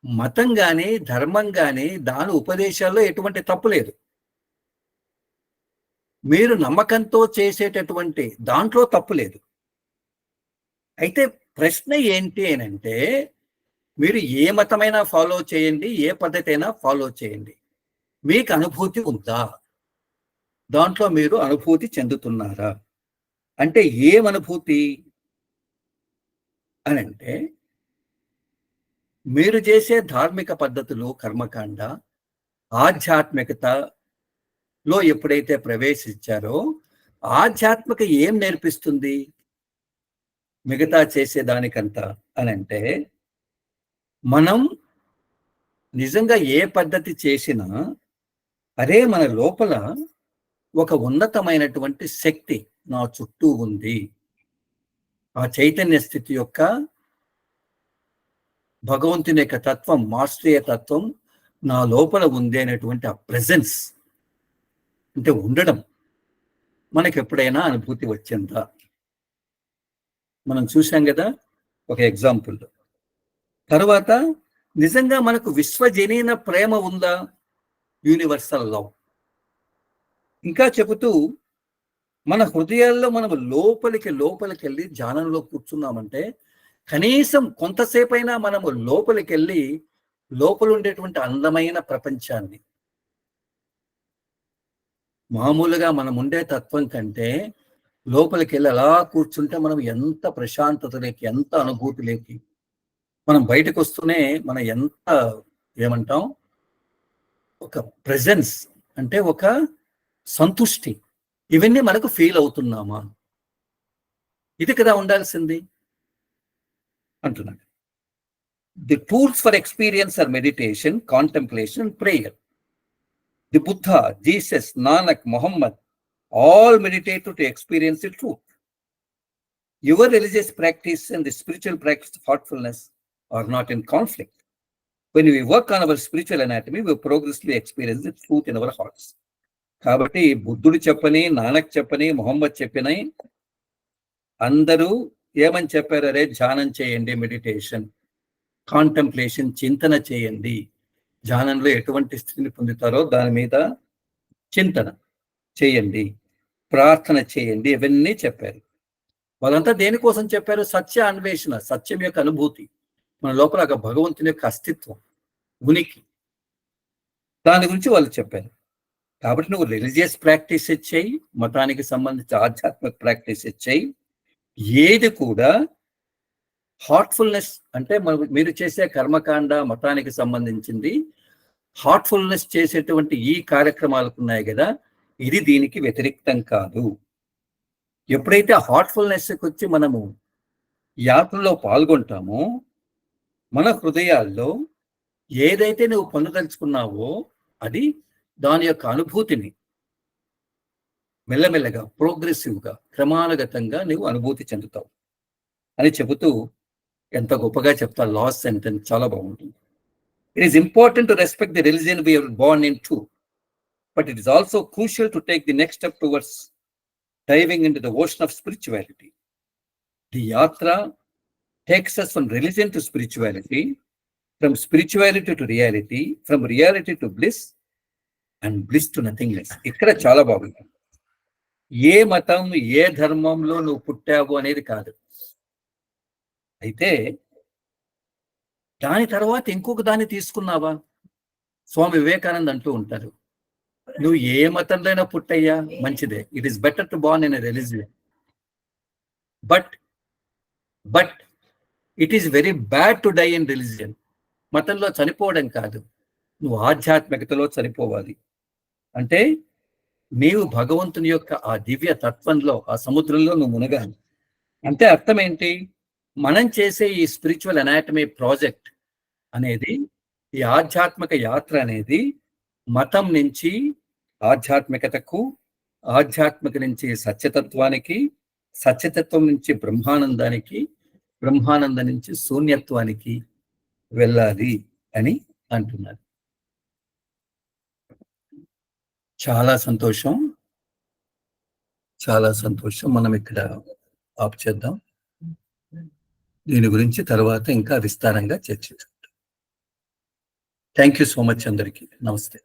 మతం గాని ధర్మం గాని దాని ఉపదేశాల్లో ఎటువంటి తప్పు లేదు. మీరు నమ్మకంతో చేసేటటువంటి దాంట్లో తప్పు లేదు. అయితే ప్రశ్న ఏంటి అనంటే, మీరు ఏ మతమైనా ఫాలో చేయండి, ఏ పద్ధతి అయినా ఫాలో చేయండి, మీకు అనుభూతి ఉందా? దాంట్లో మీరు అనుభూతి చెందుతున్నారా? అంటే ఏం అనుభూతి అనంటే, మీరు చేసే ధార్మిక పద్ధతులు కర్మకాండ ఆధ్యాత్మికతలో ఎప్పుడైతే ప్రవేశించారో ఆధ్యాత్మిక ఏం నేర్పిస్తుంది మిగతా చేసేదానికంతా అనంటే, మనం నిజంగా ఏ పద్ధతి చేసినా అరే మన లోపల ఒక ఉన్నతమైనటువంటి శక్తి నా చుట్టూ ఉంది, ఆ చైతన్య స్థితి యొక్క భగవంతుని యొక్క తత్వం, మాస్టరీయ తత్వం నా లోపల ఉంది అనేటువంటి ఆ ప్రెజెన్స్ అంటే ఉండడం మనకి ఎప్పుడైనా అనుభూతి వచ్చిందా? మనం చూసాం కదా ఒక ఎగ్జాంపుల్. తర్వాత నిజంగా మనకు విశ్వజనీన ప్రేమ ఉందా, యూనివర్సల్ లవ్. ఇంకా చెబుతూ మన హృదయాల్లో మనం లోపలికి వెళ్ళి ధ్యానంలో కూర్చున్నామంటే కనీసం కొంతసేపైనా మనము లోపలికి వెళ్ళి లోపల ఉండేటువంటి అందమైన ప్రపంచాన్ని, మామూలుగా మనం ఉండే తత్వం కంటే లోపలికి వెళ్ళి అలా కూర్చుంటే మనం ఎంత ప్రశాంతతలోకి, ఎంత అనుభూతిలోకి మనం బయటకు వస్తూనే మనం ఎంత ఏమంటాం, ఒక ప్రెజెన్స్ అంటే ఒక సంతుష్టి, ఇవన్నీ మనకు ఫీల్ అవుతున్నామా? ఇది కదా ఉండాల్సింది అంటున్నాడు. The tools for experience are meditation, contemplation, prayer. The Buddha, Jesus, Nanak, Mohammed all meditated to experience the truth. Your religious practice and the spiritual practice of heartfulness are not in conflict. When we work on our spiritual anatomy, we progressively experience the truth in our hearts. కాబట్టి బుద్ధుడు చెప్పని, నానక్ చెప్పని, మొహమ్మద్ చెప్పని అందరూ ఏమని చెప్పారు? అరే ధ్యానం చేయండి, మెడిటేషన్, కాంటెంప్లేషన్, చింతన చేయండి, ధ్యానంలో ఎటువంటి స్థితిని పొందుతారో దాని మీద చింతన చేయండి, ప్రార్థన చేయండి, ఇవన్నీ చెప్పారు. వాళ్ళంతా దేనికోసం చెప్పారు? సత్య అన్వేషణ, సత్యం యొక్క అనుభూతి, మన లోపల ఒక భగవంతుని యొక్క అస్తిత్వం, ఉనికి, దాని గురించి వాళ్ళు చెప్పారు. కాబట్టి నువ్వు రిలీజియస్ ప్రాక్టీస్ చేయి, మతానికి సంబంధించి ఆధ్యాత్మిక ప్రాక్టీస్ చేయి, ఏది కూడా హార్ట్ఫుల్నెస్ అంటే మీరు చేసే కర్మకాండ మతానికి సంబంధించింది, హార్ట్ఫుల్నెస్ చేసేటువంటి ఈ కార్యక్రమాలకు ఉన్నాయి కదా, ఇది దీనికి వ్యతిరేక్తం కాదు. ఎప్పుడైతే హార్ట్ఫుల్నెస్కి వచ్చి మనము యాత్రలో పాల్గొంటామో మన హృదయాల్లో ఏదైతే నువ్వు పొందదలుచుకున్నావో అది దాని యొక్క అనుభూతిని మెల్లమెల్లగా ప్రోగ్రెసివ్గా క్రమానుగతంగా నువ్వు అనుభూతి చెందుతావు అని చెబుతూ ఎంత గొప్పగా చెప్తా లాస్ట్ సెంటెన్స్ చాలా బాగుంటుంది. It is important to respect the religion we are born in to, but it is also crucial to take the next step towards diving in to the ocean of spirituality. The yatra takes us from religion to spirituality, from spirituality to reality, from reality to bliss, and bliss to nothingness. ఇక్కడ చాలా బాగుంది. ఏ మతం ఏ ధర్మంలో నువ్వు పుట్టావు అనేది కాదు, అయితే దాని తర్వాత ఇంకొక దాన్ని తీసుకున్నావా? స్వామి వివేకానంద్ అంటూ ఉంటారు, నువ్వు ఏ మతంలోనైనా పుట్టయ్యా మంచిదే, it is better to born in a religion, but it is very bad to die in religion. మతంలో చనిపోవడం కాదు, నువ్వు ఆధ్యాత్మికతలో చనిపోవాలి. అంటే నీవు భగవంతుని యొక్క ఆ దివ్య తత్వంలో, ఆ సముద్రంలో నువ్వు మునగాలి. అంటే అర్థం ఏంటి? మనం చేసే ఈ స్పిరిచువల్ అనాటమీ ప్రాజెక్ట్ అనేది, ఈ ఆధ్యాత్మిక యాత్ర అనేది మతం నుంచి ఆధ్యాత్మికతకు, ఆధ్యాత్మిక నుంచి సత్యతత్వానికి, సత్యతత్వం నుంచి బ్రహ్మానందానికి, బ్రహ్మానందం నుంచి శూన్యత్వానికి వెళ్ళాలి అని అంటున్నారు. చాలా సంతోషం, చాలా సంతోషం. మనం ఇక్కడ ఆప్ చేద్దాం. దీని గురించి తర్వాత ఇంకా విస్తారంగా చర్చించుకుంటాం. థ్యాంక్ యూ సో మచ్ అందరికీ. నమస్తే.